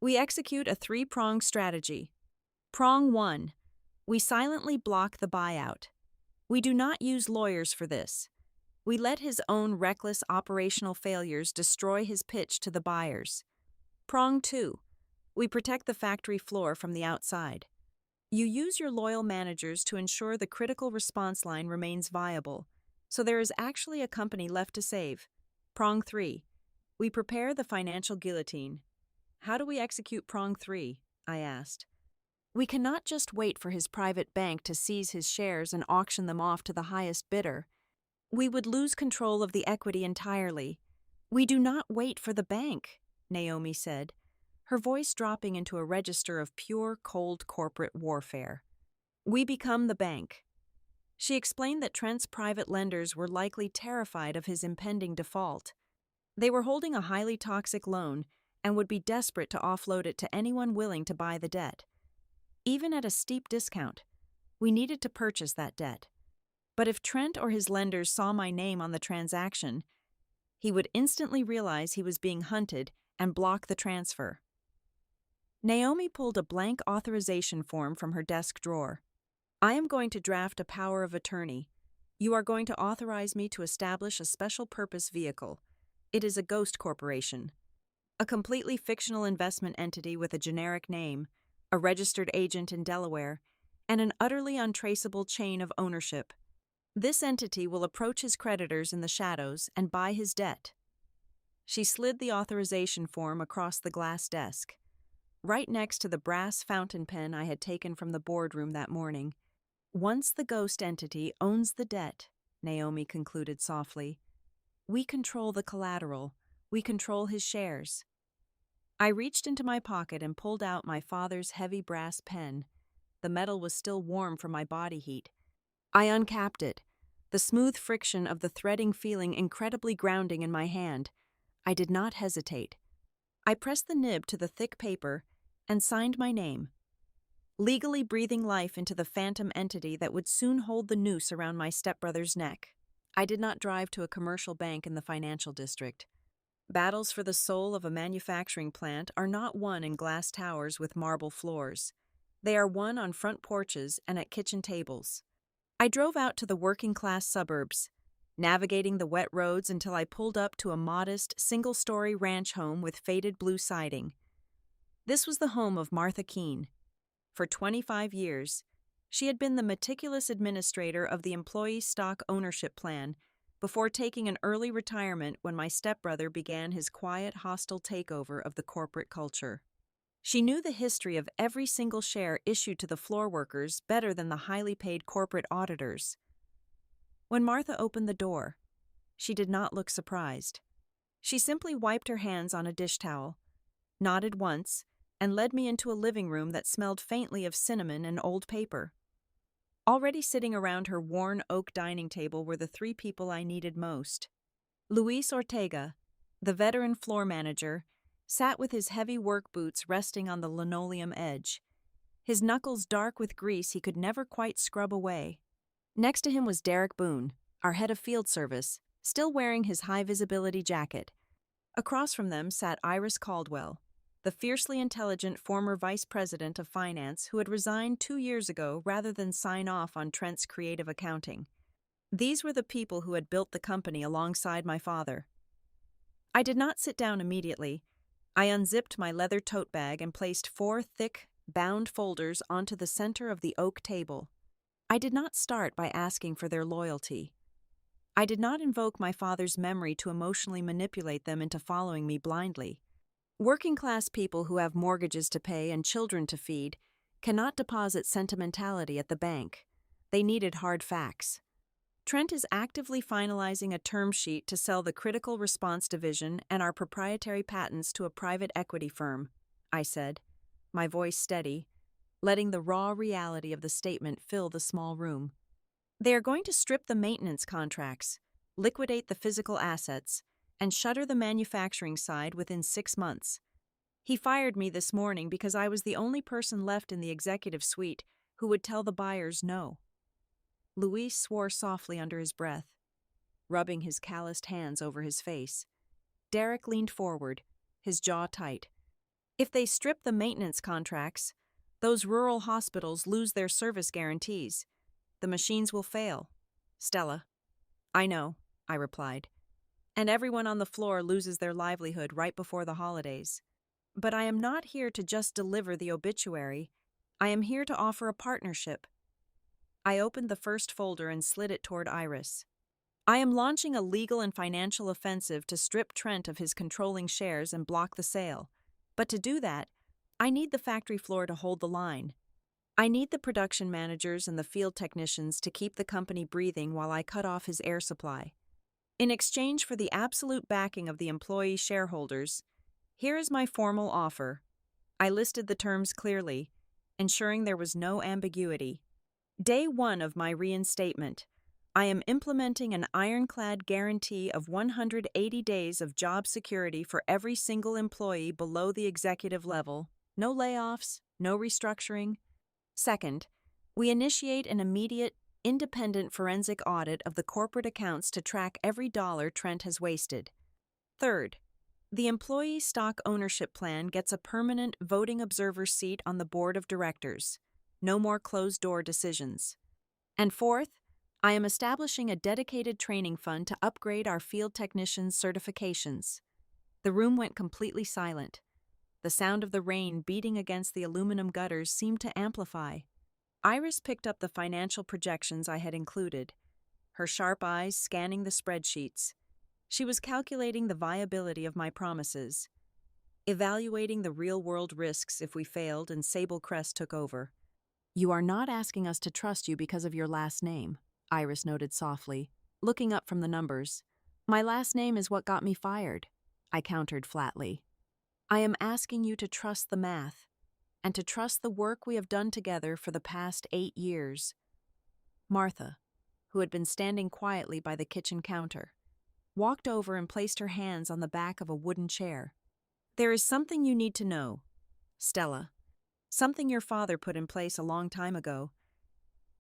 "We execute a three-pronged strategy. Prong 1. We silently block the buyout. We do not use lawyers for this. We let his own reckless operational failures destroy his pitch to the buyers. Prong 2. We protect the factory floor from the outside. You use your loyal managers to ensure the critical response line remains viable, so there is actually a company left to save. Prong 3. We prepare the financial guillotine." "How do we execute prong 3? I asked. "We cannot just wait for his private bank to seize his shares and auction them off to the highest bidder. We would lose control of the equity entirely. We do not wait for the bank," Naomi said, her voice dropping into a register of pure, cold corporate warfare. "We become the bank." She explained that Trent's private lenders were likely terrified of his impending default. They were holding a highly toxic loan and would be desperate to offload it to anyone willing to buy the debt. Even at a steep discount, we needed to purchase that debt. But if Trent or his lenders saw my name on the transaction, he would instantly realize he was being hunted and block the transfer. Naomi pulled a blank authorization form from her desk drawer. "I am going to draft a power of attorney. You are going to authorize me to establish a special purpose vehicle. It is a ghost corporation. A completely fictional investment entity with a generic name, a registered agent in Delaware, and an utterly untraceable chain of ownership. This entity will approach his creditors in the shadows and buy his debt." She slid the authorization form across the glass desk, right next to the brass fountain pen I had taken from the boardroom that morning. "Once the ghost entity owns the debt," Naomi concluded softly, "we control the collateral, we control his shares." I reached into my pocket and pulled out my father's heavy brass pen. The metal was still warm from my body heat. I uncapped it, the smooth friction of the threading feeling incredibly grounding in my hand. I did not hesitate. I pressed the nib to the thick paper and signed my name, legally breathing life into the phantom entity that would soon hold the noose around my stepbrother's neck. I did not drive to a commercial bank in the financial district. Battles for the soul of a manufacturing plant are not won in glass towers with marble floors. They are won on front porches and at kitchen tables. I drove out to the working-class suburbs, navigating the wet roads until I pulled up to a modest, single-story ranch home with faded blue siding. This was the home of Martha Keene. For 25 years, she had been the meticulous administrator of the employee stock ownership plan before taking an early retirement when my stepbrother began his quiet, hostile takeover of the corporate culture. She knew the history of every single share issued to the floor workers better than the highly paid corporate auditors. When Martha opened the door, she did not look surprised. She simply wiped her hands on a dish towel, nodded once, and led me into a living room that smelled faintly of cinnamon and old paper. Already sitting around her worn oak dining table were the three people I needed most. Luis Ortega, the veteran floor manager, sat with his heavy work boots resting on the linoleum edge, his knuckles dark with grease he could never quite scrub away. Next to him was Derek Boone, our head of field service, still wearing his high-visibility jacket. Across from them sat Iris Caldwell, the fiercely intelligent former vice president of finance who had resigned 2 years ago rather than sign off on Trent's creative accounting. These were the people who had built the company alongside my father. I did not sit down immediately. I unzipped my leather tote bag and placed 4 thick, bound folders onto the center of the oak table. I did not start by asking for their loyalty. I did not invoke my father's memory to emotionally manipulate them into following me blindly. Working-class people who have mortgages to pay and children to feed cannot deposit sentimentality at the bank. They needed hard facts. Trent is actively finalizing a term sheet to sell the critical response division and our proprietary patents to a private equity firm, I said, my voice steady, letting the raw reality of the statement fill the small room. They are going to strip the maintenance contracts, liquidate the physical assets, and shutter the manufacturing side within 6 months. He fired me this morning because I was the only person left in the executive suite who would tell the buyers no. Luis swore softly under his breath, rubbing his calloused hands over his face. Derek leaned forward, his jaw tight. If they strip the maintenance contracts, those rural hospitals lose their service guarantees. The machines will fail. Stella. I know, I replied. And everyone on the floor loses their livelihood right before the holidays. But I am not here to just deliver the obituary. I am here to offer a partnership. I opened the first folder and slid it toward Iris. I am launching a legal and financial offensive to strip Trent of his controlling shares and block the sale. But to do that, I need the factory floor to hold the line. I need the production managers and the field technicians to keep the company breathing while I cut off his air supply. In exchange for the absolute backing of the employee shareholders, here is my formal offer. I listed the terms clearly, ensuring there was no ambiguity. Day 1 of my reinstatement, I am implementing an ironclad guarantee of 180 days of job security for every single employee below the executive level. No layoffs, no restructuring. Second, we initiate an immediate, independent forensic audit of the corporate accounts to track every dollar Trent has wasted. Third, the employee stock ownership plan gets a permanent voting observer seat on the board of directors. No more closed-door decisions. And fourth, I am establishing a dedicated training fund to upgrade our field technicians' certifications. The room went completely silent. The sound of the rain beating against the aluminum gutters seemed to amplify. Iris picked up the financial projections I had included, her sharp eyes scanning the spreadsheets. She was calculating the viability of my promises, evaluating the real-world risks if we failed and Sable Crest took over. You are not asking us to trust you because of your last name, Iris noted softly, looking up from the numbers. My last name is what got me fired, I countered flatly. I am asking you to trust the math, and to trust the work we have done together for the past 8 years. Martha, who had been standing quietly by the kitchen counter, walked over and placed her hands on the back of a wooden chair. There is something you need to know, Stella. Something your father put in place a long time ago,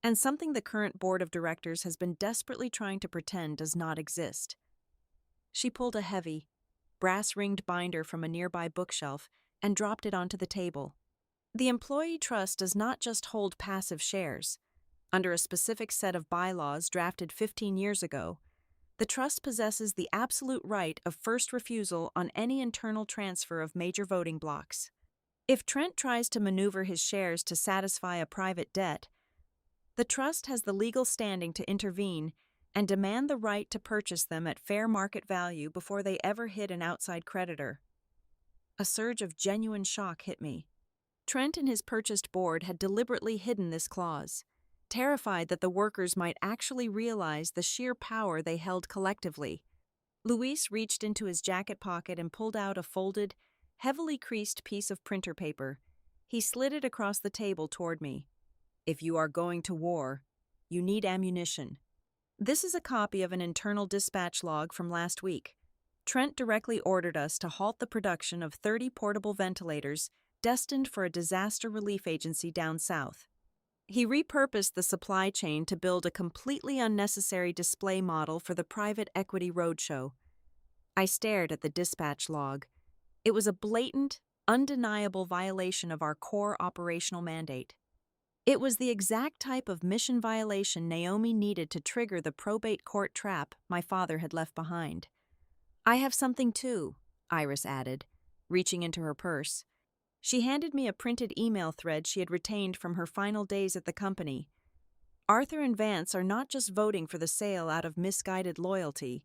and something the current board of directors has been desperately trying to pretend does not exist. She pulled a heavy, brass-ringed binder from a nearby bookshelf and dropped it onto the table. The employee trust does not just hold passive shares. Under a specific set of bylaws drafted 15 years ago, the trust possesses the absolute right of first refusal on any internal transfer of major voting blocks. If Trent tries to maneuver his shares to satisfy a private debt, the trust has the legal standing to intervene and demand the right to purchase them at fair market value before they ever hit an outside creditor. A surge of genuine shock hit me. Trent and his purchased board had deliberately hidden this clause, terrified that the workers might actually realize the sheer power they held collectively. Luis reached into his jacket pocket and pulled out a folded, heavily creased piece of printer paper. He slid it across the table toward me. If you are going to war, you need ammunition. This is a copy of an internal dispatch log from last week. Trent directly ordered us to halt the production of 30 portable ventilators destined for a disaster relief agency down south. He repurposed the supply chain to build a completely unnecessary display model for the private equity roadshow. I stared at the dispatch log. It was a blatant, undeniable violation of our core operational mandate. It was the exact type of mission violation Naomi needed to trigger the probate court trap my father had left behind. "I have something too," Iris added, reaching into her purse. She handed me a printed email thread she had retained from her final days at the company. Arthur and Vance are not just voting for the sale out of misguided loyalty.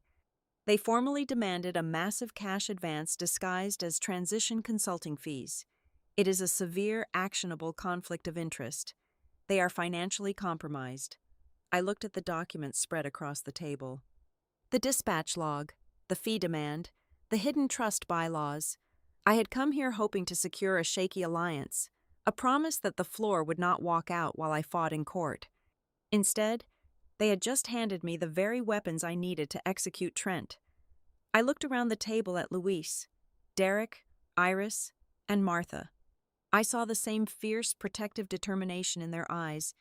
They formally demanded a massive cash advance disguised as transition consulting fees. It is a severe, actionable conflict of interest. They are financially compromised. I looked at the documents spread across the table. The dispatch log, the fee demand, the hidden trust bylaws. I had come here hoping to secure a shaky alliance, a promise that the floor would not walk out while I fought in court. Instead, they had just handed me the very weapons I needed to execute Trent. I looked around the table at Luis, Derek, Iris, and Martha. I saw the same fierce, protective determination in their eyes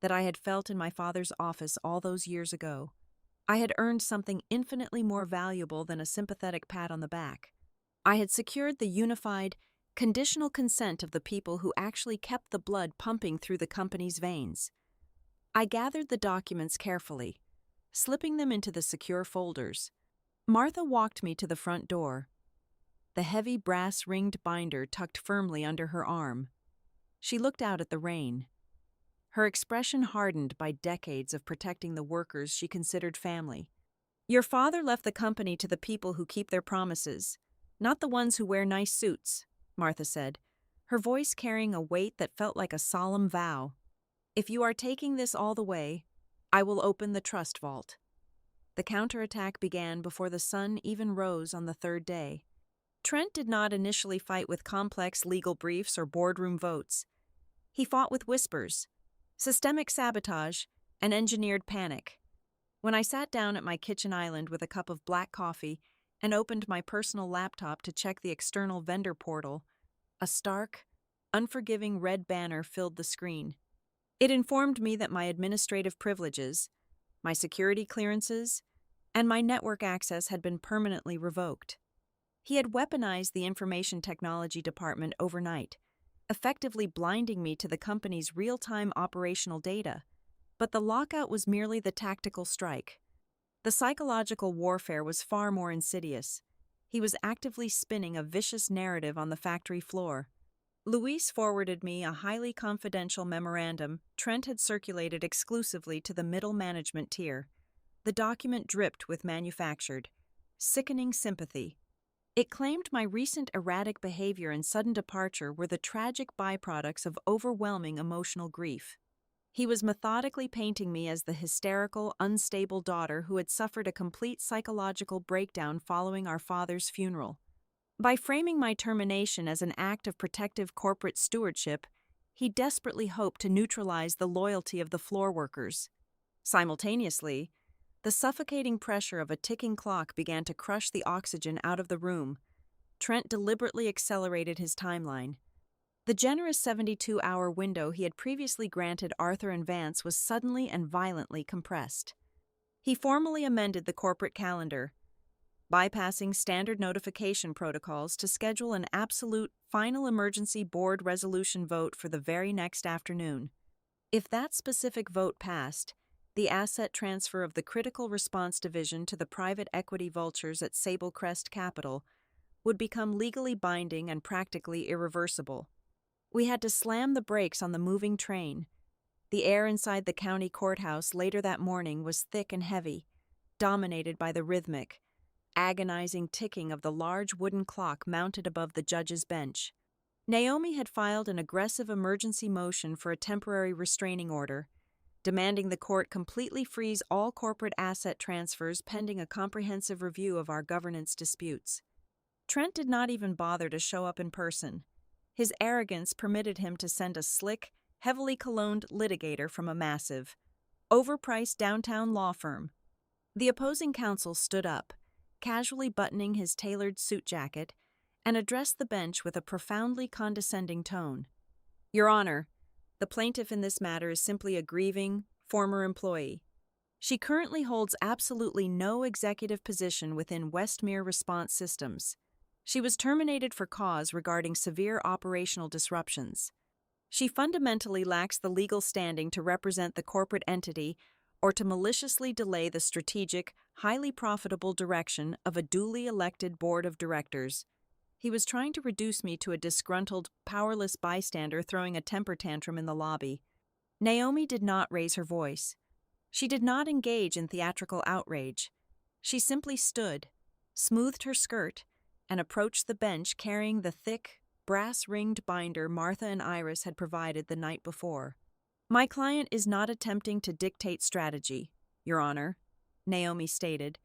that I had felt in my father's office all those years ago. I had earned something infinitely more valuable than a sympathetic pat on the back. I had secured the unified, conditional consent of the people who actually kept the blood pumping through the company's veins. I gathered the documents carefully, slipping them into the secure folders. Martha walked me to the front door, the heavy brass-ringed binder tucked firmly under her arm. She looked out at the rain. Her expression hardened by decades of protecting the workers she considered family. "Your father left the company to the people who keep their promises, not the ones who wear nice suits," Martha said, her voice carrying a weight that felt like a solemn vow. "If you are taking this all the way, I will open the trust vault." The counterattack began before the sun even rose on the third day. Trent did not initially fight with complex legal briefs or boardroom votes. He fought with whispers, systemic sabotage, and engineered panic. When I sat down at my kitchen island with a cup of black coffee and opened my personal laptop to check the external vendor portal, a stark, unforgiving red banner filled the screen. It informed me that my administrative privileges, my security clearances, and my network access had been permanently revoked. He had weaponized the information technology department overnight, effectively blinding me to the company's real-time operational data. But the lockout was merely the tactical strike. The psychological warfare was far more insidious. He was actively spinning a vicious narrative on the factory floor. Luis forwarded me a highly confidential memorandum Trent had circulated exclusively to the middle management tier. The document dripped with manufactured, sickening sympathy. It claimed my recent erratic behavior and sudden departure were the tragic byproducts of overwhelming emotional grief. He was methodically painting me as the hysterical, unstable daughter who had suffered a complete psychological breakdown following our father's funeral. By framing my termination as an act of protective corporate stewardship, he desperately hoped to neutralize the loyalty of the floor workers. Simultaneously, the suffocating pressure of a ticking clock began to crush the oxygen out of the room. Trent deliberately accelerated his timeline. The generous 72-hour window he had previously granted Arthur and Vance was suddenly and violently compressed. He formally amended the corporate calendar, bypassing standard notification protocols to schedule an absolute final emergency board resolution vote for the very next afternoon. If that specific vote passed, the asset transfer of the Critical Response Division to the private equity vultures at Sable Crest Capital would become legally binding and practically irreversible. We had to slam the brakes on the moving train. The air inside the county courthouse later that morning was thick and heavy, dominated by the rhythmic, agonizing ticking of the large wooden clock mounted above the judge's bench. Naomi had filed an aggressive emergency motion for a temporary restraining order, demanding the court completely freeze all corporate asset transfers pending a comprehensive review of our governance disputes. Trent did not even bother to show up in person. His arrogance permitted him to send a slick, heavily cologned litigator from a massive, overpriced downtown law firm. The opposing counsel stood up, casually buttoning his tailored suit jacket, and addressed the bench with a profoundly condescending tone. "Your Honor, the plaintiff in this matter is simply a grieving, former employee. She currently holds absolutely no executive position within Westmere Response Systems. She was terminated for cause regarding severe operational disruptions. She fundamentally lacks the legal standing to represent the corporate entity or to maliciously delay the strategic, highly profitable direction of a duly elected board of directors. He was trying to reduce me to a disgruntled, powerless bystander throwing a temper tantrum in the lobby. Naomi did not raise her voice. She did not engage in theatrical outrage. She simply stood, smoothed her skirt, and approached the bench carrying the thick, brass-ringed binder Martha and Iris had provided the night before. "My client is not attempting to dictate strategy, Your Honor," Naomi stated,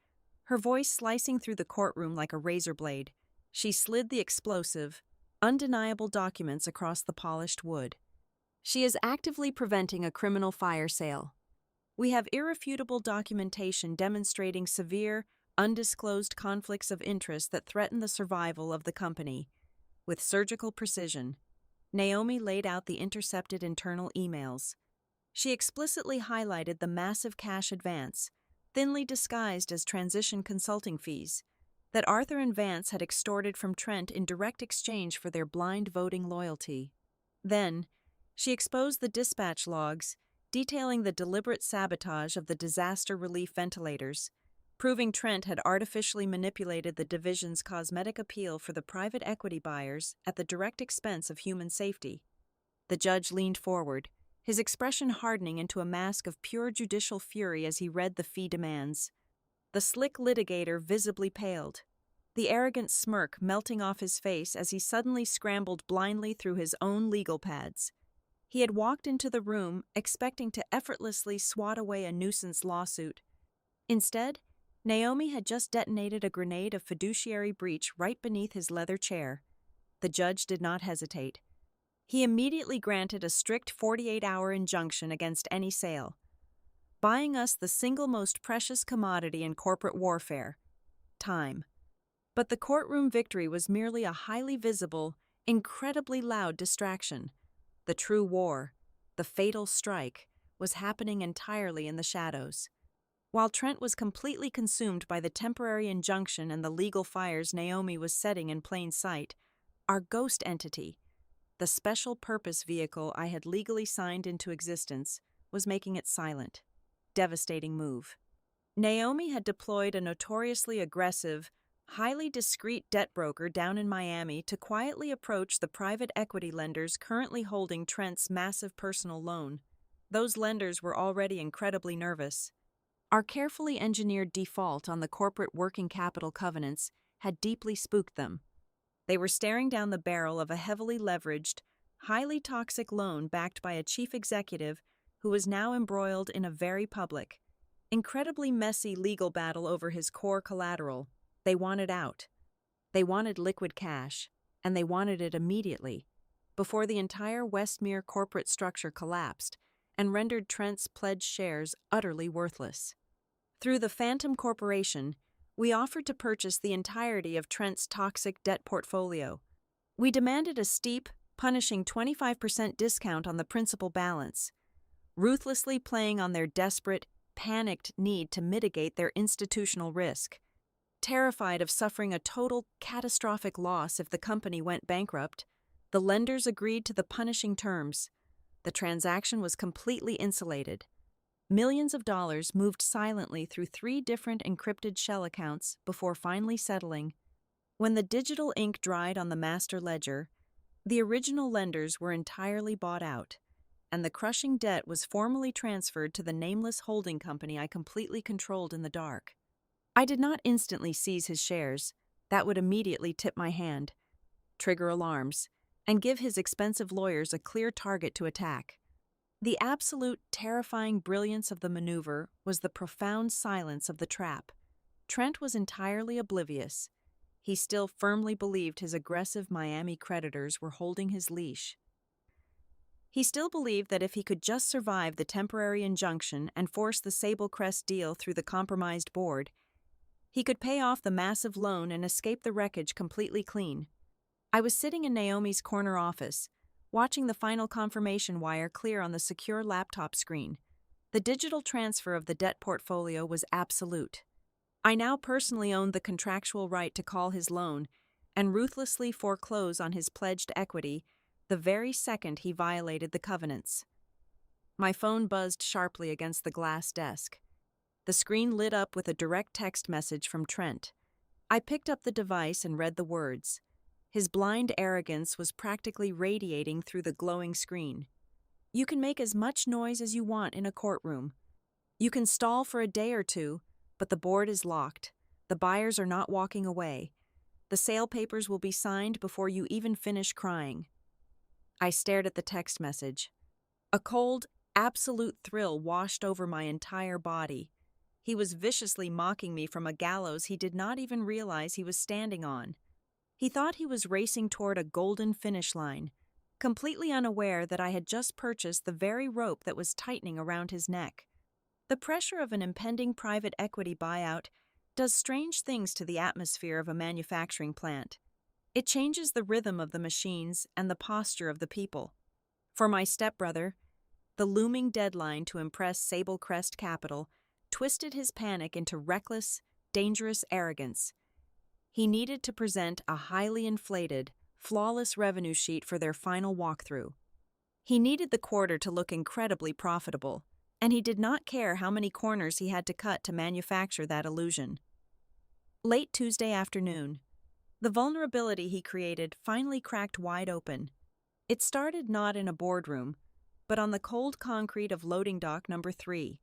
her voice slicing through the courtroom like a razor blade. She slid the explosive, undeniable documents across the polished wood. "She is actively preventing a criminal fire sale. We have irrefutable documentation demonstrating severe, undisclosed conflicts of interest that threaten the survival of the company. With surgical precision, Naomi laid out the intercepted internal emails. She explicitly highlighted the massive cash advance, thinly disguised as transition consulting fees, that Arthur and Vance had extorted from Trent in direct exchange for their blind voting loyalty. Then, she exposed the dispatch logs, detailing the deliberate sabotage of the disaster relief ventilators, proving Trent had artificially manipulated the division's cosmetic appeal for the private equity buyers at the direct expense of human safety. The judge leaned forward, his expression hardening into a mask of pure judicial fury as he read the fee demands. The slick litigator visibly paled, the arrogant smirk melting off his face as he suddenly scrambled blindly through his own legal pads. He had walked into the room expecting to effortlessly swat away a nuisance lawsuit. Instead, Naomi had just detonated a grenade of fiduciary breach right beneath his leather chair. The judge did not hesitate. He immediately granted a strict 48-hour injunction against any sale, buying us the single most precious commodity in corporate warfare: time. But the courtroom victory was merely a highly visible, incredibly loud distraction. The true war, the fatal strike, was happening entirely in the shadows. While Trent was completely consumed by the temporary injunction and the legal fires Naomi was setting in plain sight, our ghost entity, the special purpose vehicle I had legally signed into existence, was making its silent, devastating move. Naomi had deployed a notoriously aggressive, highly discreet debt broker down in Miami to quietly approach the private equity lenders currently holding Trent's massive personal loan. Those lenders were already incredibly nervous. Our carefully engineered default on the corporate working capital covenants had deeply spooked them. They were staring down the barrel of a heavily leveraged, highly toxic loan backed by a chief executive who was now embroiled in a very public, incredibly messy legal battle over his core collateral. They wanted out. They wanted liquid cash, and they wanted it immediately, before the entire Westmere corporate structure collapsed and rendered Trent's pledged shares utterly worthless. Through the Phantom Corporation, we offered to purchase the entirety of Trent's toxic debt portfolio. We demanded a steep, punishing 25% discount on the principal balance, ruthlessly playing on their desperate, panicked need to mitigate their institutional risk. Terrified of suffering a total, catastrophic loss if the company went bankrupt, the lenders agreed to the punishing terms. The transaction was completely insulated. Millions of dollars moved silently through 3 different encrypted shell accounts before finally settling. When the digital ink dried on the master ledger, the original lenders were entirely bought out, and the crushing debt was formally transferred to the nameless holding company I completely controlled in the dark. I did not instantly seize his shares. That would immediately tip my hand, trigger alarms, and give his expensive lawyers a clear target to attack. The absolute, terrifying brilliance of the maneuver was the profound silence of the trap. Trent was entirely oblivious. He still firmly believed his aggressive Miami creditors were holding his leash. He still believed that if he could just survive the temporary injunction and force the Sable Crest deal through the compromised board, he could pay off the massive loan and escape the wreckage completely clean. I was sitting in Naomi's corner office, watching the final confirmation wire clear on the secure laptop screen. The digital transfer of the debt portfolio was absolute. I now personally owned the contractual right to call his loan, and ruthlessly foreclose on his pledged equity the very second he violated the covenants. My phone buzzed sharply against the glass desk. The screen lit up with a direct text message from Trent. I picked up the device and read the words. His blind arrogance was practically radiating through the glowing screen. You can make as much noise as you want in a courtroom. You can stall for a day or two, but the board is locked. The buyers are not walking away. The sale papers will be signed before you even finish crying. I stared at the text message. A cold, absolute thrill washed over my entire body. He was viciously mocking me from a gallows he did not even realize he was standing on. He thought he was racing toward a golden finish line, completely unaware that I had just purchased the very rope that was tightening around his neck. The pressure of an impending private equity buyout does strange things to the atmosphere of a manufacturing plant. It changes the rhythm of the machines and the posture of the people. For my stepbrother, the looming deadline to impress Sable Crest Capital twisted his panic into reckless, dangerous arrogance. He needed to present a highly inflated, flawless revenue sheet for their final walkthrough. He needed the quarter to look incredibly profitable, and he did not care how many corners he had to cut to manufacture that illusion. Late Tuesday afternoon, the vulnerability he created finally cracked wide open. It started not in a boardroom, but on the cold concrete of loading dock number 3.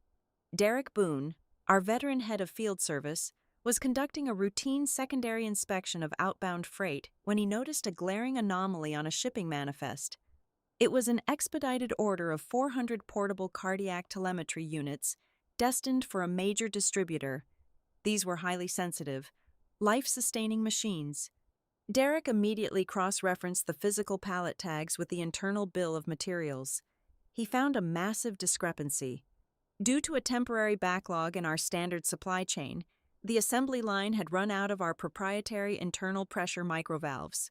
Derek Boone, our veteran head of field service, was conducting a routine secondary inspection of outbound freight when he noticed a glaring anomaly on a shipping manifest. It was an expedited order of 400 portable cardiac telemetry units destined for a major distributor. These were highly sensitive, life-sustaining machines. Derek immediately cross-referenced the physical pallet tags with the internal bill of materials. He found a massive discrepancy. Due to a temporary backlog in our standard supply chain, the assembly line had run out of our proprietary internal pressure microvalves.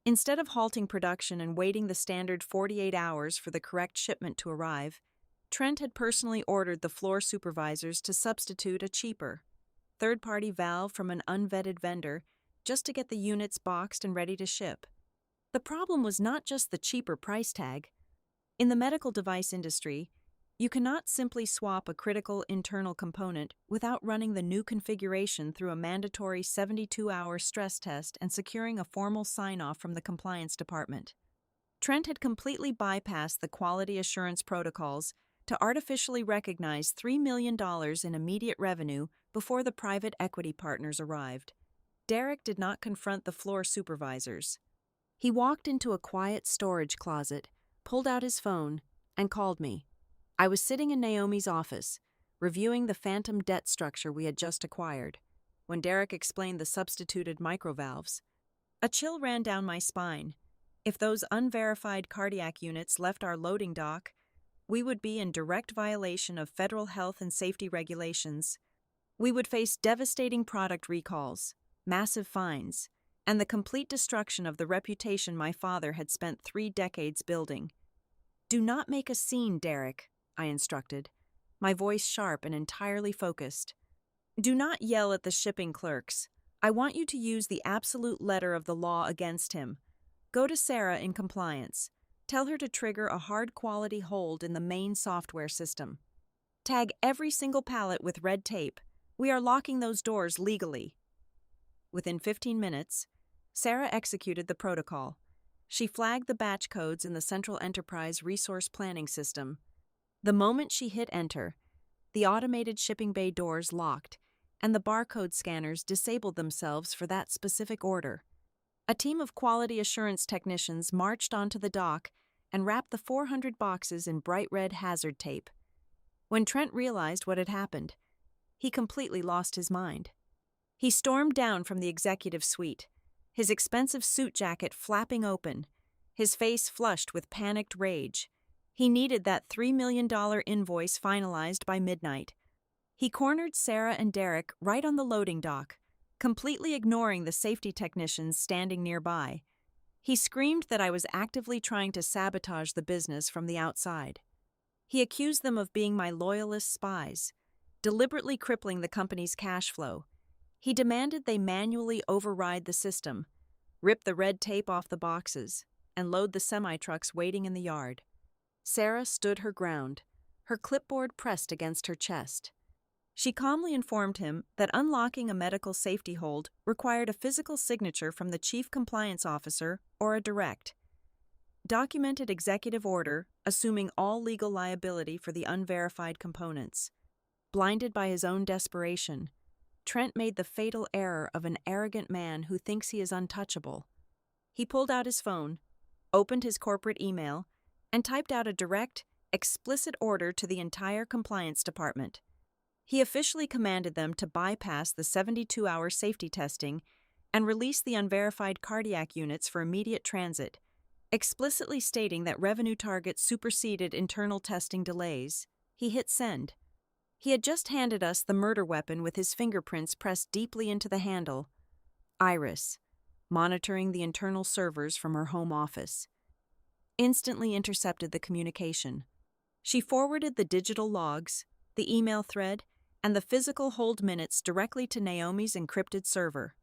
Instead of halting production and waiting the standard 48 hours for the correct shipment to arrive, Trent had personally ordered the floor supervisors to substitute a cheaper, third-party valve from an unvetted vendor just to get the units boxed and ready to ship. The problem was not just the cheaper price tag. In the medical device industry, you cannot simply swap a critical internal component without running the new configuration through a mandatory 72-hour stress test and securing a formal sign-off from the compliance department. Trent had completely bypassed the quality assurance protocols to artificially recognize $3 million in immediate revenue before the private equity partners arrived. Derek did not confront the floor supervisors. He walked into a quiet storage closet, pulled out his phone, and called me. I was sitting in Naomi's office, reviewing the phantom debt structure we had just acquired, when Derek explained the substituted microvalves. A chill ran down my spine. If those unverified cardiac units left our loading dock, we would be in direct violation of federal health and safety regulations. We would face devastating product recalls, massive fines, and the complete destruction of the reputation my father had spent 3 decades building. "Do not make a scene, Derek," I instructed, my voice sharp and entirely focused. "Do not yell at the shipping clerks. I want you to use the absolute letter of the law against him. Go to Sarah in compliance. Tell her to trigger a hard-quality hold in the main software system. Tag every single pallet with red tape. We are locking those doors legally." Within 15 minutes, Sarah executed the protocol. She flagged the batch codes in the Central Enterprise Resource Planning System. The moment she hit enter, the automated shipping bay doors locked, and the barcode scanners disabled themselves for that specific order. A team of quality assurance technicians marched onto the dock and wrapped the 400 boxes in bright red hazard tape. When Trent realized what had happened, he completely lost his mind. He stormed down from the executive suite, his expensive suit jacket flapping open, his face flushed with panicked rage. He needed that $3 million invoice finalized by midnight. He cornered Sarah and Derek right on the loading dock, completely ignoring the safety technicians standing nearby. He screamed that I was actively trying to sabotage the business from the outside. He accused them of being my loyalist spies, deliberately crippling the company's cash flow. He demanded they manually override the system, rip the red tape off the boxes, and load the semi-trucks waiting in the yard. Sarah stood her ground, her clipboard pressed against her chest. She calmly informed him that unlocking a medical safety hold required a physical signature from the chief compliance officer or a direct, documented executive order assuming all legal liability for the unverified components. Blinded by his own desperation, Trent made the fatal error of an arrogant man who thinks he is untouchable. He pulled out his phone, opened his corporate email, and typed out a direct, explicit order to the entire compliance department. He officially commanded them to bypass the 72-hour safety testing and release the unverified cardiac units for immediate transit, explicitly stating that revenue targets superseded internal testing delays. He hit send. He had just handed us the murder weapon with his fingerprints pressed deeply into the handle. Iris, monitoring the internal servers from her home office, instantly intercepted the communication. She forwarded the digital logs, the email thread, and the physical hold minutes directly to Naomi's encrypted server.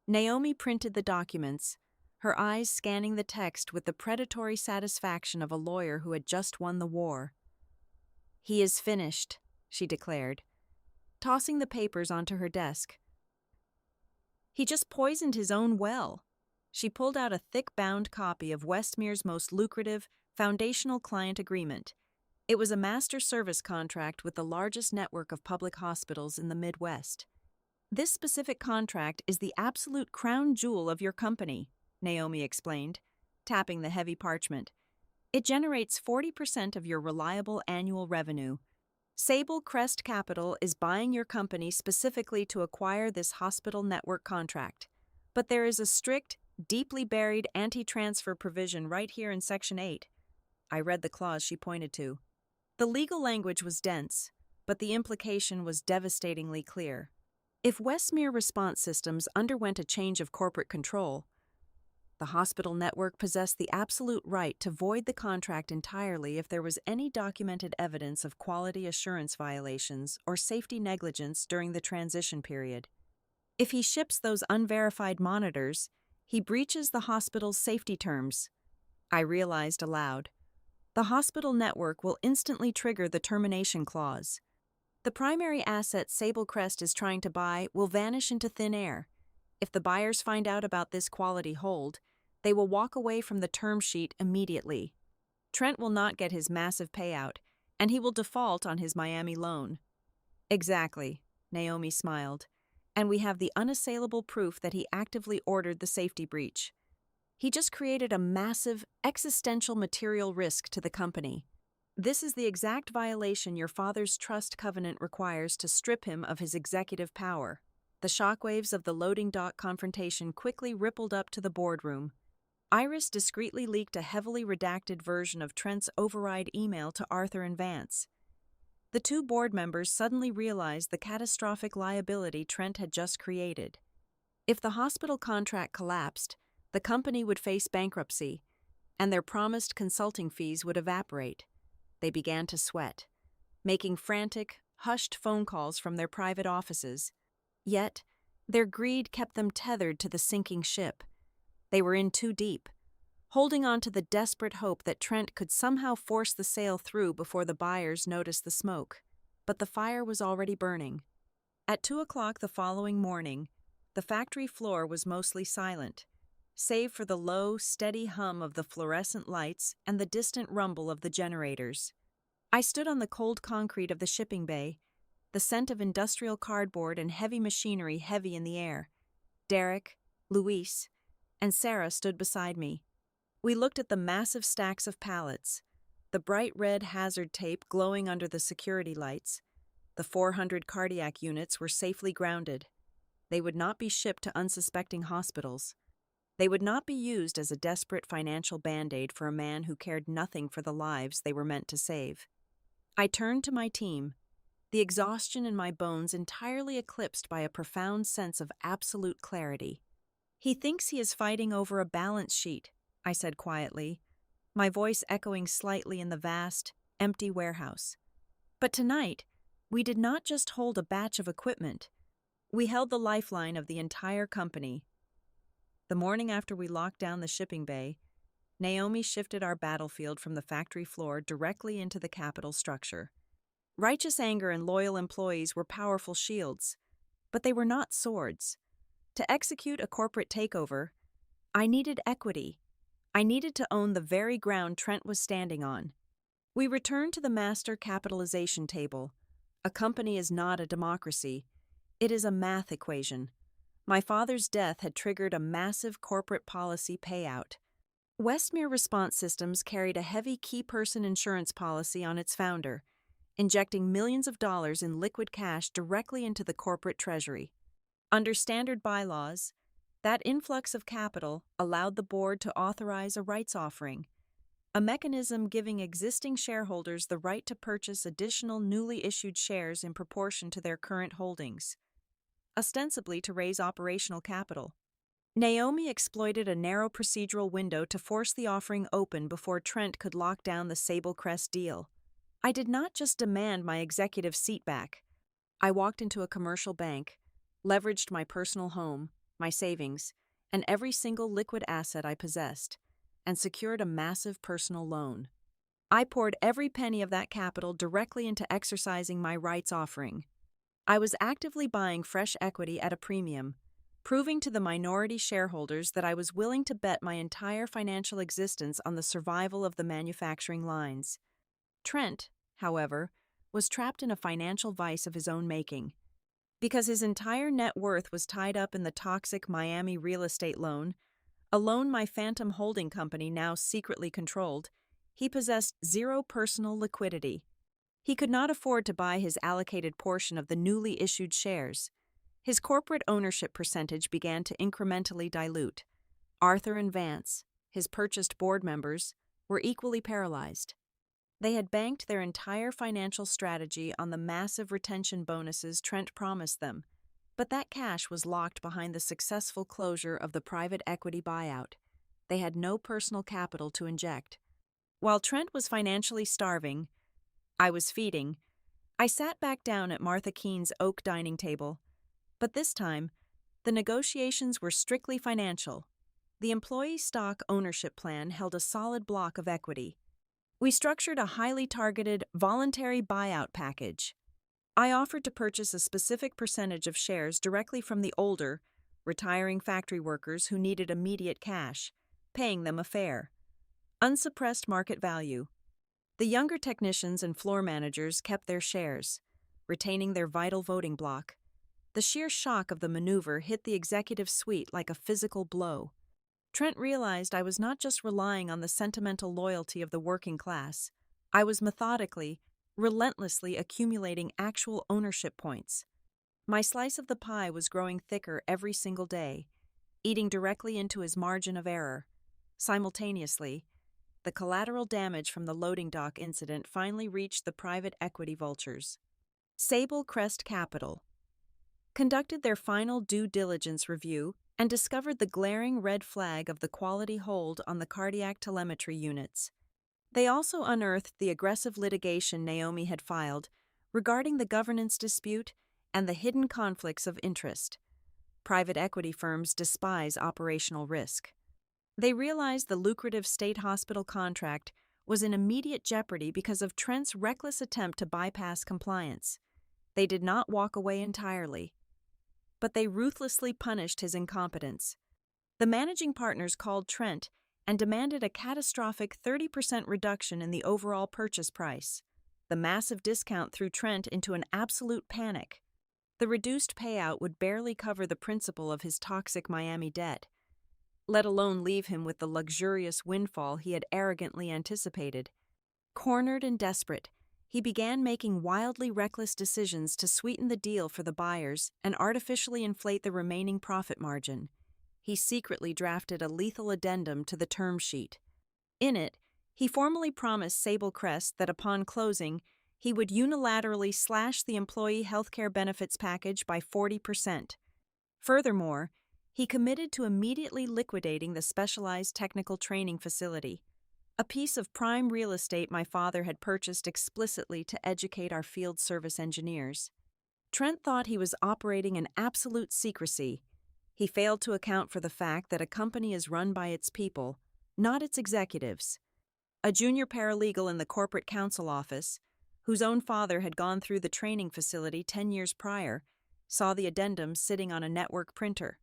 Naomi printed the documents, her eyes scanning the text with the predatory satisfaction of a lawyer who had just won the war. "He is finished," she declared, tossing the papers onto her desk. "He just poisoned his own well." She pulled out a thick-bound copy of Westmere's most lucrative, foundational client agreement. It was a master service contract with the largest network of public hospitals in the Midwest. "This specific contract is the absolute crown jewel of your company," Naomi explained, tapping the heavy parchment. "It generates 40% of your reliable annual revenue. Sable Crest Capital is buying your company specifically to acquire this hospital network contract. But there is a strict, deeply buried anti-transfer provision right here in Section 8. I read the clause she pointed to. The legal language was dense, but the implication was devastatingly clear. If Westmere Response Systems underwent a change of corporate control, the hospital network possessed the absolute right to void the contract entirely if there was any documented evidence of quality assurance violations or safety negligence during the transition period. If he ships those unverified monitors, he breaches the hospital's safety terms. I realized aloud. The hospital network will instantly trigger the termination clause. The primary asset Sablecrest is trying to buy will vanish into thin air. If the buyers find out about this quality hold, they will walk away from the term sheet immediately. Trent will not get his massive payout, and he will default on his Miami loan. Exactly, Naomi smiled, and we have the unassailable proof that he actively ordered the safety breach. He just created a massive, existential material risk to the company. This is the exact violation your father's trust covenant requires to strip him of his executive power. The shockwaves of the loading dock confrontation quickly rippled up to the boardroom. Iris discreetly leaked a heavily redacted version of Trent's override email to Arthur and Vance. The two board members suddenly realized the catastrophic liability Trent had just created. If the hospital contract collapsed, the company would face bankruptcy, and their promised consulting fees would evaporate. They began to sweat, making frantic, hushed phone calls from their private offices. Yet, their greed kept them tethered to the sinking ship. They were in too deep, holding on to the desperate hope that Trent could somehow force the sale through before the buyers noticed the smoke. But the fire was already burning. At 2 o'clock the following morning, the factory floor was mostly silent, save for the low, steady hum of the fluorescent lights and the distant rumble of the generators. I stood on the cold concrete of the shipping bay, the scent of industrial cardboard and heavy machinery heavy in the air. Derek, Luis, and Sarah stood beside me. We looked at the massive stacks of pallets, the bright red hazard tape glowing under the security lights. The 400 cardiac units were safely grounded. They would not be shipped to unsuspecting hospitals. They would not be used as a desperate financial band-aid for a man who cared nothing for the lives they were meant to save. I turned to my team, the exhaustion in my bones entirely eclipsed by a profound sense of absolute clarity. "He thinks he is fighting over a balance sheet," I said quietly, my voice echoing slightly in the vast, empty warehouse. But tonight, we did not just hold a batch of equipment. We held the lifeline of the entire company. The morning after we locked down the shipping bay, Naomi shifted our battlefield from the factory floor directly into the Capitol structure. Righteous anger and loyal employees were powerful shields, but they were not swords. To execute a corporate takeover, I needed equity. I needed to own the very ground Trent was standing on. We returned to the master capitalization table. A company is not a democracy. It is a math equation. My father's death had triggered a massive corporate policy payout. Westmere Response Systems carried a heavy key person insurance policy on its founder, injecting millions of dollars in liquid cash directly into the corporate treasury. Under standard bylaws, that influx of capital allowed the board to authorize a rights offering, a mechanism giving existing shareholders the right to purchase additional newly issued shares in proportion to their current holdings, ostensibly to raise operational capital. Naomi exploited a narrow procedural window to force the offering open before Trent could lock down the Sable Crest deal. I did not just demand my executive seat back. I walked into a commercial bank, leveraged my personal home, my savings, and every single liquid asset I possessed, and secured a massive personal loan. I poured every penny of that capital directly into exercising my rights offering. I was actively buying fresh equity at a premium, proving to the minority shareholders that I was willing to bet my entire financial existence on the survival of the manufacturing lines. Trent, however, was trapped in a financial vice of his own making. Because his entire net worth was tied up in the toxic Miami real estate loan, a loan my phantom holding company now secretly controlled, he possessed zero personal liquidity. He could not afford to buy his allocated portion of the newly issued shares. His corporate ownership percentage began to incrementally dilute. Arthur and Vance, his purchased board members, were equally paralyzed. They had banked their entire financial strategy on the massive retention bonuses Trent promised them, but that cash was locked behind the successful closure of the private equity buyout. They had no personal capital to inject. While Trent was financially starving, I was feeding. I sat back down at Martha Keene's oak dining table. But this time, the negotiations were strictly financial. The employee stock ownership plan held a solid block of equity. We structured a highly targeted, voluntary buyout package. I offered to purchase a specific percentage of shares directly from the older, retiring factory workers who needed immediate cash, paying them a fair, unsuppressed market value. The younger technicians and floor managers kept their shares, retaining their vital voting block. The sheer shock of the maneuver hit the executive suite like a physical blow. Trent realized I was not just relying on the sentimental loyalty of the working class. I was methodically, relentlessly accumulating actual ownership points. My slice of the pie was growing thicker every single day, eating directly into his margin of error. Simultaneously, the collateral damage from the loading dock incident finally reached the private equity vultures. Sable Crest Capital conducted their final due diligence review and discovered the glaring red flag of the quality hold on the cardiac telemetry units. They also unearthed the aggressive litigation Naomi had filed regarding the governance dispute and the hidden conflicts of interest. Private equity firms despise operational risk. They realized the lucrative state hospital contract was in immediate jeopardy because of Trent's reckless attempt to bypass compliance. They did not walk away entirely, but they ruthlessly punished his incompetence. The managing partners called Trent and demanded a catastrophic 30% reduction in the overall purchase price. The massive discount threw Trent into an absolute panic. The reduced payout would barely cover the principal of his toxic Miami debt, let alone leave him with the luxurious windfall he had arrogantly anticipated. Cornered and desperate, he began making wildly reckless decisions to sweeten the deal for the buyers and artificially inflate the remaining profit margin. He secretly drafted a lethal addendum to the term sheet. In it, he formally promised Sable Crest that upon closing, he would unilaterally slash the employee healthcare benefits package by 40%. Furthermore, he committed to immediately liquidating the specialized technical training facility, a piece of prime real estate my father had purchased explicitly to educate our field service engineers. Trent thought he was operating in absolute secrecy, He failed to account for the fact that a company is run by its people, not its executives. A junior paralegal in the corporate counsel office, whose own father had gone through the training facility 10 years prior, saw the addendum sitting on a network printer.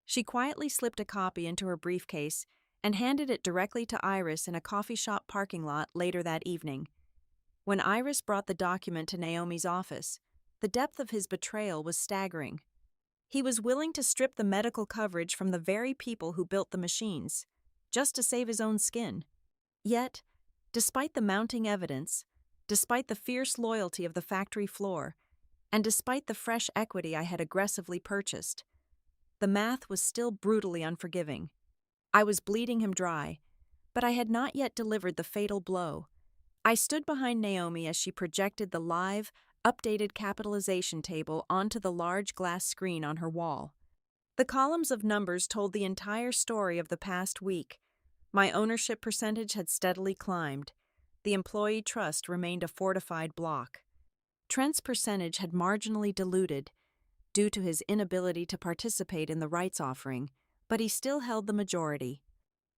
She quietly slipped a copy into her briefcase and handed it directly to Iris in a coffee shop parking lot later that evening. When Iris brought the document to Naomi's office, the depth of his betrayal was staggering. He was willing to strip the medical coverage from the very people who built the machines, just to save his own skin. Yet, despite the mounting evidence, despite the fierce loyalty of the factory floor, and despite the fresh equity I had aggressively purchased, the math was still brutally unforgiving. I was bleeding him dry, but I had not yet delivered the fatal blow. I stood behind Naomi as she projected the live, updated capitalization table onto the large glass screen on her wall. The columns of numbers told the entire story of the past week. My ownership percentage had steadily climbed. The employee trust remained a fortified block. Trent's percentage had marginally diluted due to his inability to participate in the rights offering, but he still held the majority.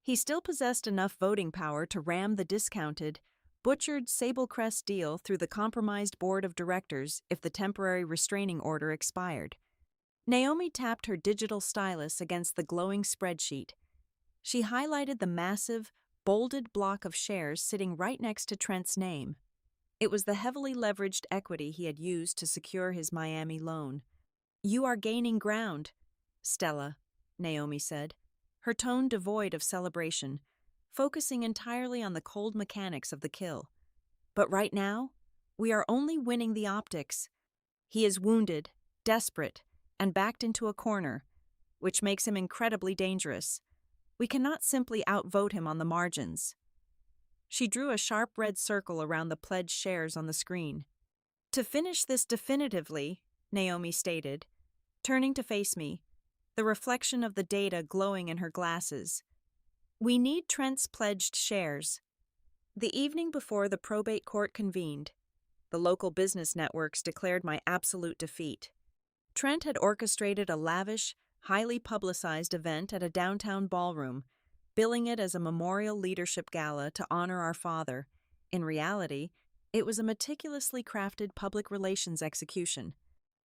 He still possessed enough voting power to ram the discounted, butchered Sablecrest deal through the compromised board of directors if the temporary restraining order expired. Naomi tapped her digital stylus against the glowing spreadsheet. She highlighted the massive, bolded block of shares sitting right next to Trent's name. It was the heavily leveraged equity he had used to secure his Miami loan. "You are gaining ground, Stella," Naomi said, her tone devoid of celebration, focusing entirely on the cold mechanics of the kill. "But right now, we are only winning the optics. He is wounded, desperate, and backed into a corner, which makes him incredibly dangerous. We cannot simply outvote him on the margins." She drew a sharp red circle around the pledged shares on the screen. "To finish this definitively," Naomi stated, turning to face me, the reflection of the data glowing in her glasses, "we need Trent's pledged shares." The evening before the probate court convened, the local business networks declared my absolute defeat. Trent had orchestrated a lavish, highly publicized event at a downtown ballroom, billing it as a memorial leadership gala to honor our father. In reality, it was a meticulously crafted public relations execution.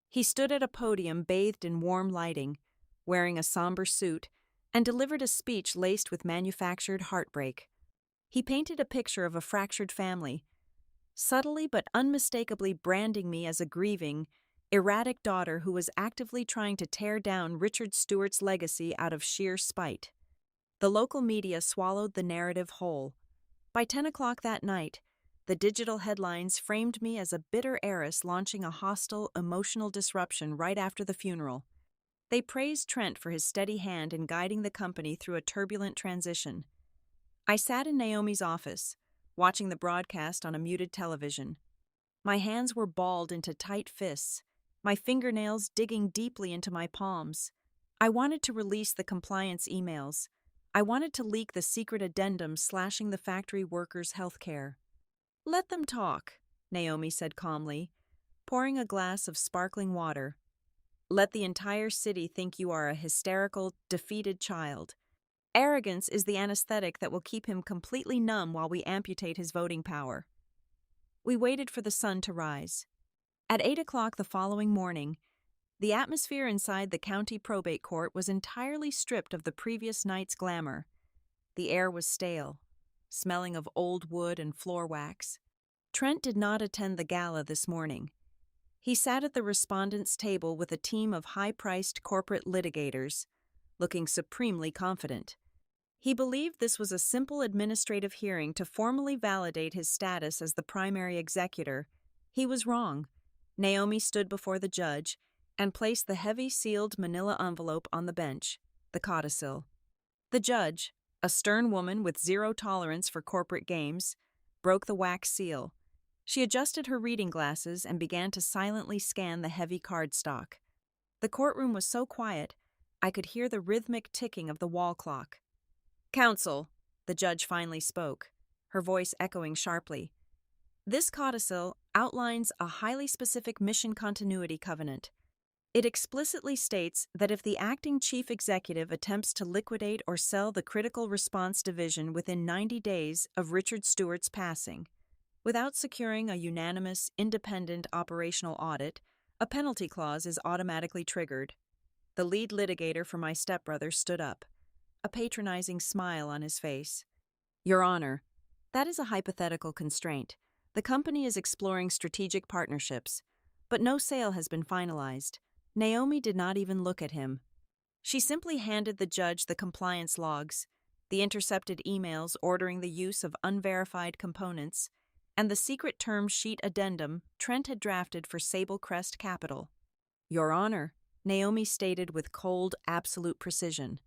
He stood at a podium bathed in warm lighting, wearing a somber suit, and delivered a speech laced with manufactured heartbreak. He painted a picture of a fractured family, subtly but unmistakably branding me as a grieving, erratic daughter who was actively trying to tear down Richard Stewart's legacy out of sheer spite. The local media swallowed the narrative whole. By 10 o'clock that night, the digital headlines framed me as a bitter heiress launching a hostile, emotional disruption right after the funeral. They praised Trent for his steady hand in guiding the company through a turbulent transition. I sat in Naomi's office, watching the broadcast on a muted television. My hands were balled into tight fists, my fingernails digging deeply into my palms. I wanted to release the compliance emails. I wanted to leak the secret addendum slashing the factory workers' health care. "Let them talk," Naomi said calmly, pouring a glass of sparkling water. "Let the entire city think you are a hysterical, defeated child. Arrogance is the anesthetic that will keep him completely numb while we amputate his voting power." We waited for the sun to rise. At 8 o'clock the following morning, the atmosphere inside the county probate court was entirely stripped of the previous night's glamour. The air was stale, smelling of old wood and floor wax. Trent did not attend the gala this morning. He sat at the respondents' table with a team of high-priced corporate litigators, looking supremely confident. He believed this was a simple administrative hearing to formally validate his status as the primary executor. He was wrong. Naomi stood before the judge and placed the heavy sealed manila envelope on the bench, the codicil. The judge, a stern woman with zero tolerance for corporate games, broke the wax seal. She adjusted her reading glasses and began to silently scan the heavy cardstock. The courtroom was so quiet, I could hear the rhythmic ticking of the wall clock. "Counsel," the judge finally spoke, her voice echoing sharply. "This codicil outlines a highly specific mission continuity covenant. It explicitly states that if the acting chief executive attempts to liquidate or sell the critical response division within 90 days of Richard Stewart's passing, without securing a unanimous, independent operational audit, a penalty clause is automatically triggered. The lead litigator for my stepbrother stood up, a patronizing smile on his face. Your Honor, that is a hypothetical constraint. The company is exploring strategic partnerships, but no sale has been finalized. Naomi did not even look at him. She simply handed the judge the compliance logs, the intercepted emails ordering the use of unverified components, and the secret term sheet addendum Trent had drafted for Sable Crest Capital. Your Honor, Naomi stated with cold, absolute precision,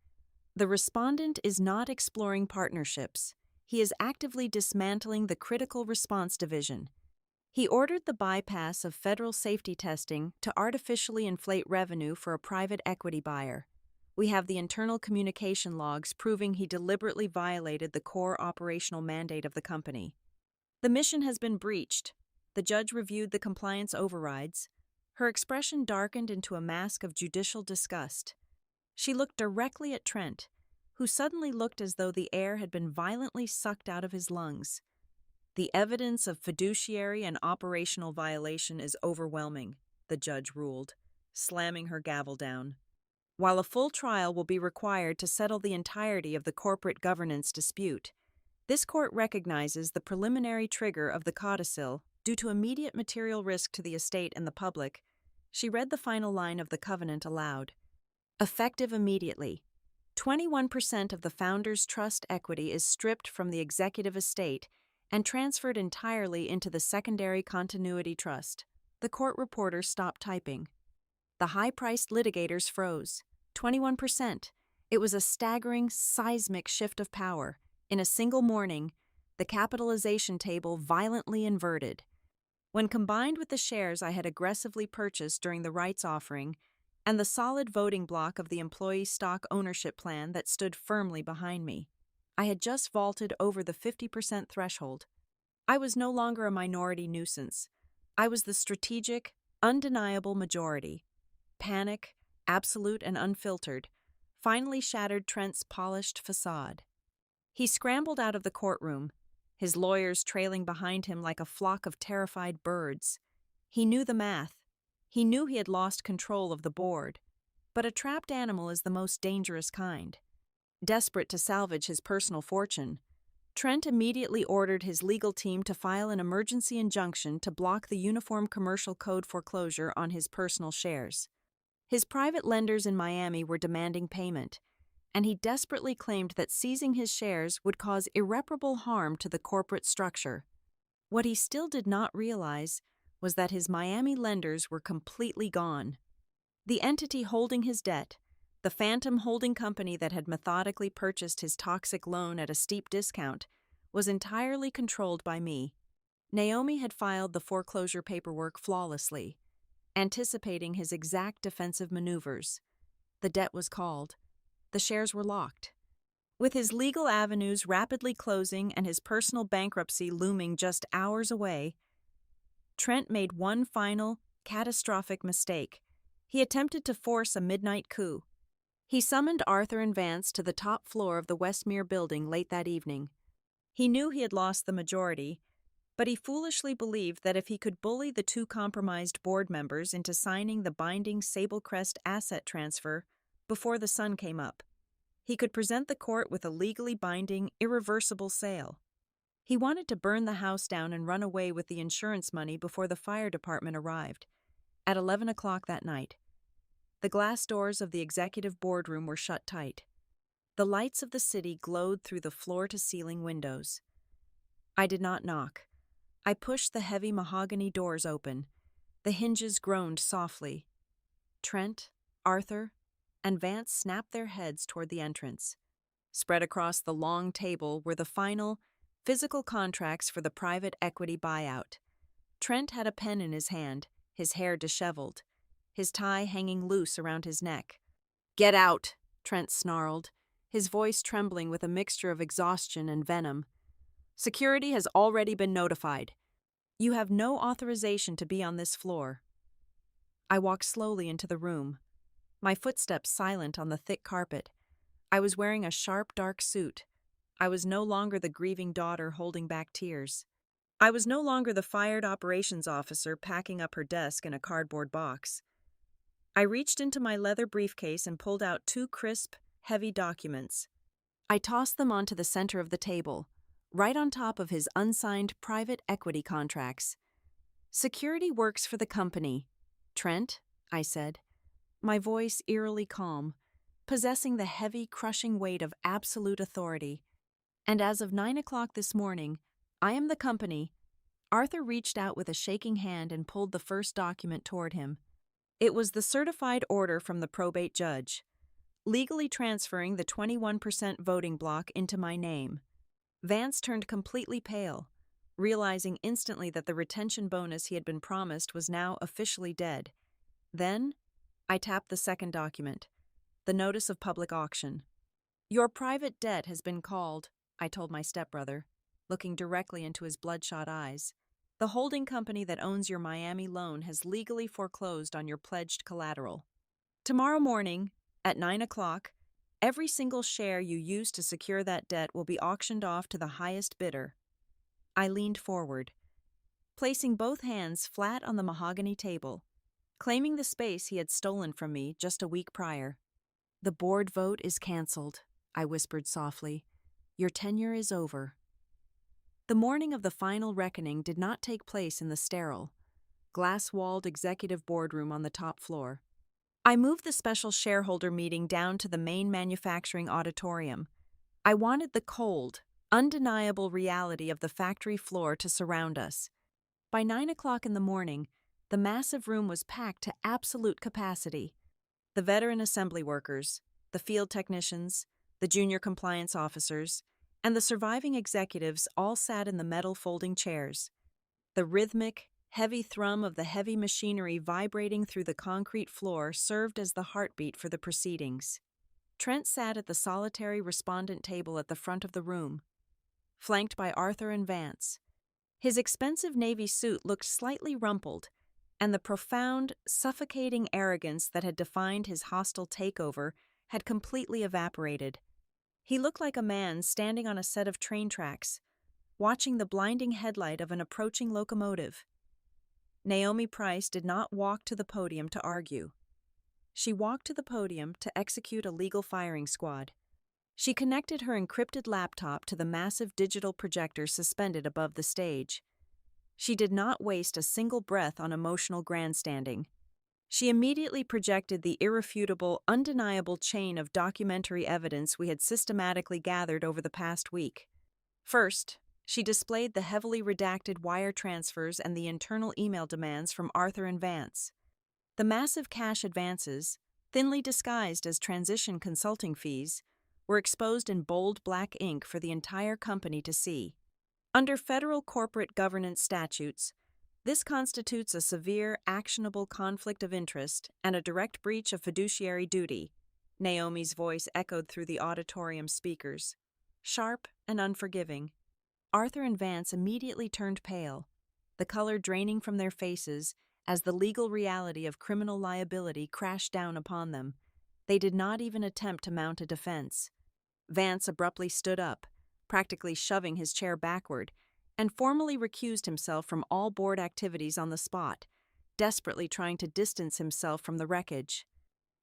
the respondent is not exploring partnerships. He is actively dismantling the critical response division. He ordered the bypass of federal safety testing to artificially inflate revenue for a private equity buyer. We have the internal communication logs proving he deliberately violated the core operational mandate of the company. The mission has been breached. The judge reviewed the compliance overrides. Her expression darkened into a mask of judicial disgust. She looked directly at Trent, who suddenly looked as though the air had been violently sucked out of his lungs. The evidence of fiduciary and operational violation is overwhelming, the judge ruled, slamming her gavel down. While a full trial will be required to settle the entirety of the corporate governance dispute, this court recognizes the preliminary trigger of the codicil due to immediate material risk to the estate and the public. She read the final line of the covenant aloud. Effective immediately. 21% of the founder's trust equity is stripped from the executive estate and transferred entirely into the secondary continuity trust. The court reporter stopped typing. The high-priced litigators froze. 21%. It was a staggering, seismic shift of power. In a single morning, the capitalization table violently inverted. When combined with the shares I had aggressively purchased during the rights offering and the solid voting block of the employee stock ownership plan that stood firmly behind me, I had just vaulted over the 50% threshold. I was no longer a minority nuisance. I was the strategic, undeniable majority. Panic, absolute and unfiltered, finally shattered Trent's polished facade. He scrambled out of the courtroom, his lawyers trailing behind him like a flock of terrified birds. He knew the math. He knew he had lost control of the board. But a trapped animal is the most dangerous kind. Desperate to salvage his personal fortune, Trent immediately ordered his legal team to file an emergency injunction to block the Uniform Commercial Code foreclosure on his personal shares. His private lenders in Miami were demanding payment, and he desperately claimed that seizing his shares would cause irreparable harm to the corporate structure. What he still did not realize was that his Miami lenders were completely gone. The entity holding his debt, the phantom holding company that had methodically purchased his toxic loan at a steep discount, was entirely controlled by me. Naomi had filed the foreclosure paperwork flawlessly, anticipating his exact defensive maneuvers. The debt was called. The shares were locked. With his legal avenues rapidly closing and his personal bankruptcy looming just hours away, Trent made one final, catastrophic mistake. He attempted to force a midnight coup. He summoned Arthur and Vance to the top floor of the Westmere building late that evening. He knew he had lost the majority, but he foolishly believed that if he could bully the two compromised board members into signing the binding Sable Crest asset transfer before the sun came up, he could present the court with a legally binding, irreversible sale. He wanted to burn the house down and run away with the insurance money before the fire department arrived. At 11 o'clock that night, the glass doors of the executive boardroom were shut tight. The lights of the city glowed through the floor-to-ceiling windows. I did not knock. I pushed the heavy mahogany doors open. The hinges groaned softly. Trent, Arthur, and Vance snapped their heads toward the entrance. Spread across the long table were the final, physical contracts for the private equity buyout. Trent had a pen in his hand, his hair disheveled, his tie hanging loose around his neck. "Get out," Trent snarled, his voice trembling with a mixture of exhaustion and venom. "Security has already been notified. You have no authorization to be on this floor." I walked slowly into the room, my footsteps silent on the thick carpet. I was wearing a sharp, dark suit. I was no longer the grieving daughter holding back tears. I was no longer the fired operations officer packing up her desk in a cardboard box. I reached into my leather briefcase and pulled out two crisp, heavy documents. I tossed them onto the center of the table, right on top of his unsigned private equity contracts. "Security works for the company, Trent," I said, my voice eerily calm, possessing the heavy, crushing weight of absolute authority. "And as of 9 o'clock this morning, I am the company." Arthur reached out with a shaking hand and pulled the first document toward him. It was the certified order from the probate judge, legally transferring the 21% voting block into my name. Vance turned completely pale, realizing instantly that the retention bonus he had been promised was now officially dead. Then, I tapped the second document, the notice of public auction. "Your private debt has been called," I told my stepbrother, looking directly into his bloodshot eyes. "The holding company that owns your Miami loan has legally foreclosed on your pledged collateral. Tomorrow morning, at 9 o'clock, every single share you used to secure that debt will be auctioned off to the highest bidder." I leaned forward, placing both hands flat on the mahogany table, claiming the space he had stolen from me just a week prior. "The board vote is canceled," I whispered softly. "Your tenure is over." The morning of the final reckoning did not take place in the sterile, glass-walled executive boardroom on the top floor. I moved the special shareholder meeting down to the main manufacturing auditorium. I wanted the cold, undeniable reality of the factory floor to surround us. By 9 o'clock in the morning, the massive room was packed to absolute capacity. The veteran assembly workers, the field technicians, the junior compliance officers, and the surviving executives all sat in the metal folding chairs. The rhythmic, heavy thrum of the heavy machinery vibrating through the concrete floor served as the heartbeat for the proceedings. Trent sat at the solitary respondent table at the front of the room, flanked by Arthur and Vance. His expensive navy suit looked slightly rumpled, and the profound, suffocating arrogance that had defined his hostile takeover had completely evaporated. He looked like a man standing on a set of train tracks, watching the blinding headlight of an approaching locomotive. Naomi Price did not walk to the podium to argue. She walked to the podium to execute a legal firing squad. She connected her encrypted laptop to the massive digital projector suspended above the stage. She did not waste a single breath on emotional grandstanding. She immediately projected the irrefutable, undeniable chain of documentary evidence we had systematically gathered over the past week. First, she displayed the heavily redacted wire transfers and the internal email demands from Arthur and Vance. The massive cash advances, thinly disguised as transition consulting fees, were exposed in bold black ink for the entire company to see. Under federal corporate governance statutes, this constitutes a severe, actionable conflict of interest and a direct breach of fiduciary duty. Naomi's voice echoed through the auditorium speakers, sharp and unforgiving. Arthur and Vance immediately turned pale, the color draining from their faces as the legal reality of criminal liability crashed down upon them. They did not even attempt to mount a defense. Vance abruptly stood up, practically shoving his chair backward, and formally recused himself from all board activities on the spot, desperately trying to distance himself from the wreckage.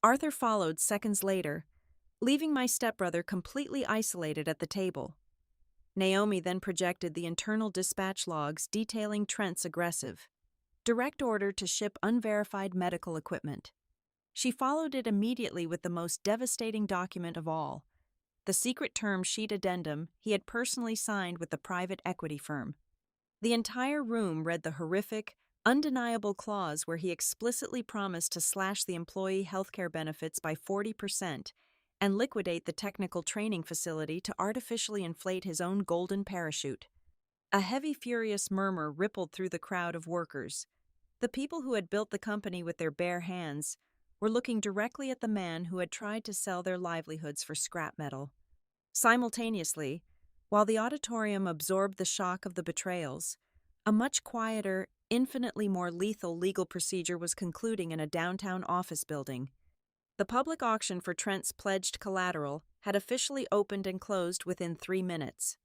Arthur followed seconds later, leaving my stepbrother completely isolated at the table. Naomi then projected the internal dispatch logs detailing Trent's aggressive, direct order to ship unverified medical equipment. She followed it immediately with the most devastating document of all, the secret term sheet addendum he had personally signed with the private equity firm. The entire room read the horrific, undeniable clause where he explicitly promised to slash the employee healthcare benefits by 40% and liquidate the technical training facility to artificially inflate his own golden parachute. A heavy, furious murmur rippled through the crowd of workers. The people who had built the company with their bare hands were looking directly at the man who had tried to sell their livelihoods for scrap metal. Simultaneously, while the auditorium absorbed the shock of the betrayals, a much quieter, infinitely more lethal legal procedure was concluding in a downtown office building. The public auction for Trent's pledged collateral had officially opened and closed within 3 minutes.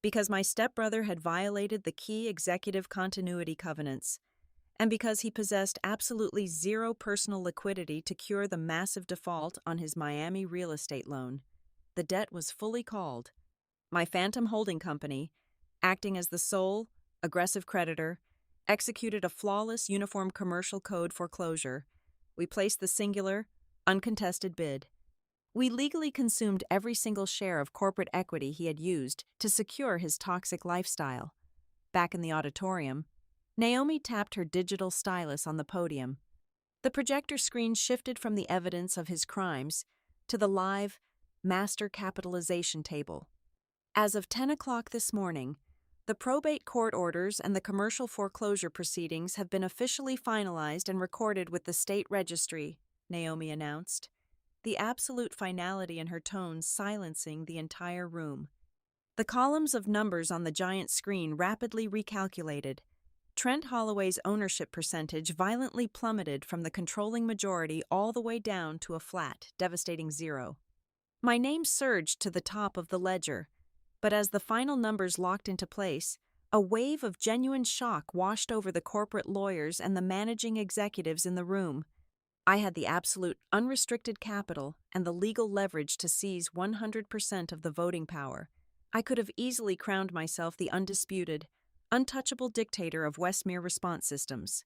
Because my stepbrother had violated the key executive continuity covenants, and because he possessed absolutely zero personal liquidity to cure the massive default on his Miami real estate loan, the debt was fully called. My phantom holding company, acting as the sole, aggressive creditor, executed a flawless Uniform Commercial Code foreclosure. We placed the singular, uncontested bid. We legally consumed every single share of corporate equity he had used to secure his toxic lifestyle. Back in the auditorium, Naomi tapped her digital stylus on the podium. The projector screen shifted from the evidence of his crimes to the live master capitalization table. As of 10 o'clock this morning, the probate court orders and the commercial foreclosure proceedings have been officially finalized and recorded with the state registry, Naomi announced, the absolute finality in her tones silencing the entire room. The columns of numbers on the giant screen rapidly recalculated. Trent Holloway's ownership percentage violently plummeted from the controlling majority all the way down to a flat, devastating 0. My name surged to the top of the ledger, but as the final numbers locked into place, a wave of genuine shock washed over the corporate lawyers and the managing executives in the room. I had the absolute unrestricted capital and the legal leverage to seize 100% of the voting power. I could have easily crowned myself the undisputed, untouchable dictator of Westmere response systems.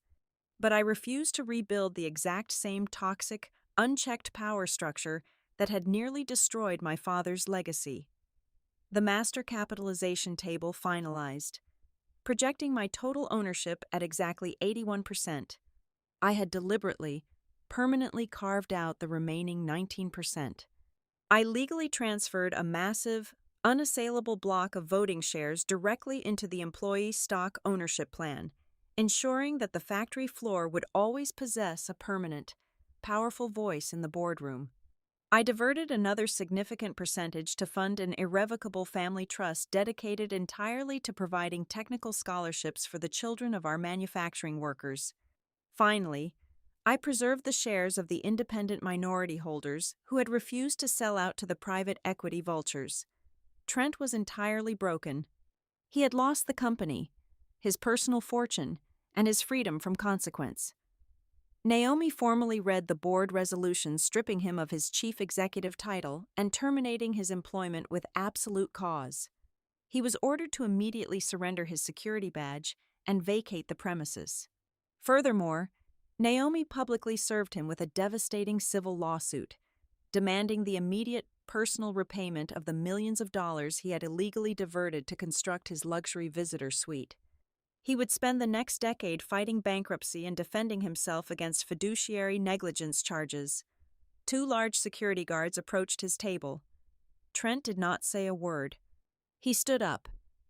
But I refused to rebuild the exact same toxic, unchecked power structure that had nearly destroyed my father's legacy. The master capitalization table finalized, projecting my total ownership at exactly 81%. I had deliberately, permanently carved out the remaining 19%. I legally transferred a massive, unassailable block of voting shares directly into the employee stock ownership plan, ensuring that the factory floor would always possess a permanent, powerful voice in the boardroom. I diverted another significant percentage to fund an irrevocable family trust dedicated entirely to providing technical scholarships for the children of our manufacturing workers. Finally, I preserved the shares of the independent minority holders who had refused to sell out to the private equity vultures. Trent was entirely broken. He had lost the company, his personal fortune, and his freedom from consequence. Naomi formally read the board resolution stripping him of his chief executive title and terminating his employment with absolute cause. He was ordered to immediately surrender his security badge and vacate the premises. Furthermore, Naomi publicly served him with a devastating civil lawsuit, demanding the immediate personal repayment of the millions of dollars he had illegally diverted to construct his luxury visitor suite. He would spend the next decade fighting bankruptcy and defending himself against fiduciary negligence charges. 2 large security guards approached his table. Trent did not say a word. He stood up,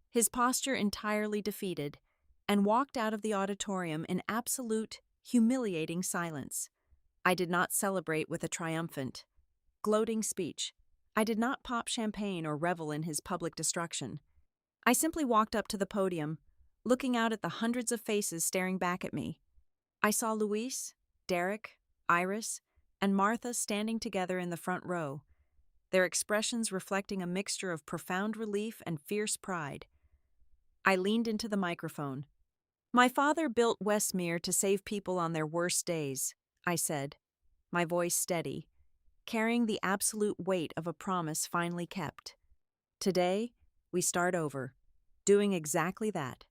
his posture entirely defeated, and walked out of the auditorium in absolute, humiliating silence. I did not celebrate with a triumphant, gloating speech. I did not pop champagne or revel in his public destruction. I simply walked up to the podium, looking out at the hundreds of faces staring back at me. I saw Luis, Derek, Iris, and Martha standing together in the front row, their expressions reflecting a mixture of profound relief and fierce pride. I leaned into the microphone. "My father built Westmere to save people on their worst days," I said, my voice steady, carrying the absolute weight of a promise finally kept. Today, we start over, doing exactly that.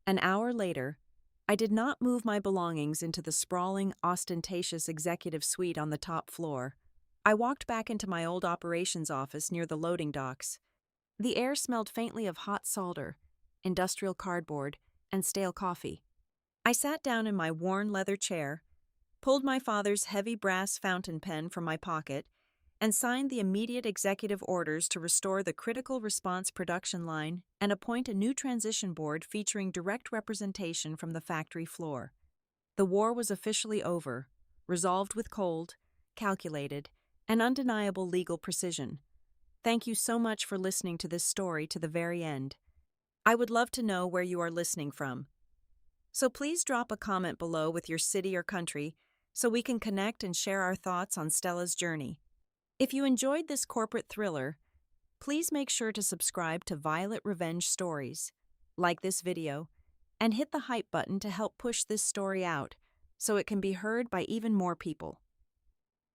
An hour later, I did not move my belongings into the sprawling, ostentatious executive suite on the top floor. I walked back into my old operations office near the loading docks. The air smelled faintly of hot solder, industrial cardboard, and stale coffee. I sat down in my worn leather chair, pulled my father's heavy brass fountain pen from my pocket, and signed the immediate executive orders to restore the critical response production line and appoint a new transition board featuring direct representation from the factory floor. The war was officially over, resolved with cold, calculated, and undeniable legal precision. Thank you so much for listening to this story to the very end. I would love to know where you are listening from. So please drop a comment below with your city or country so we can connect and share our thoughts on Stella's journey. If you enjoyed this corporate thriller, please make sure to subscribe to Violet Revenge Stories, like this video, and hit the hype button to help push this story out so it can be heard by even more people.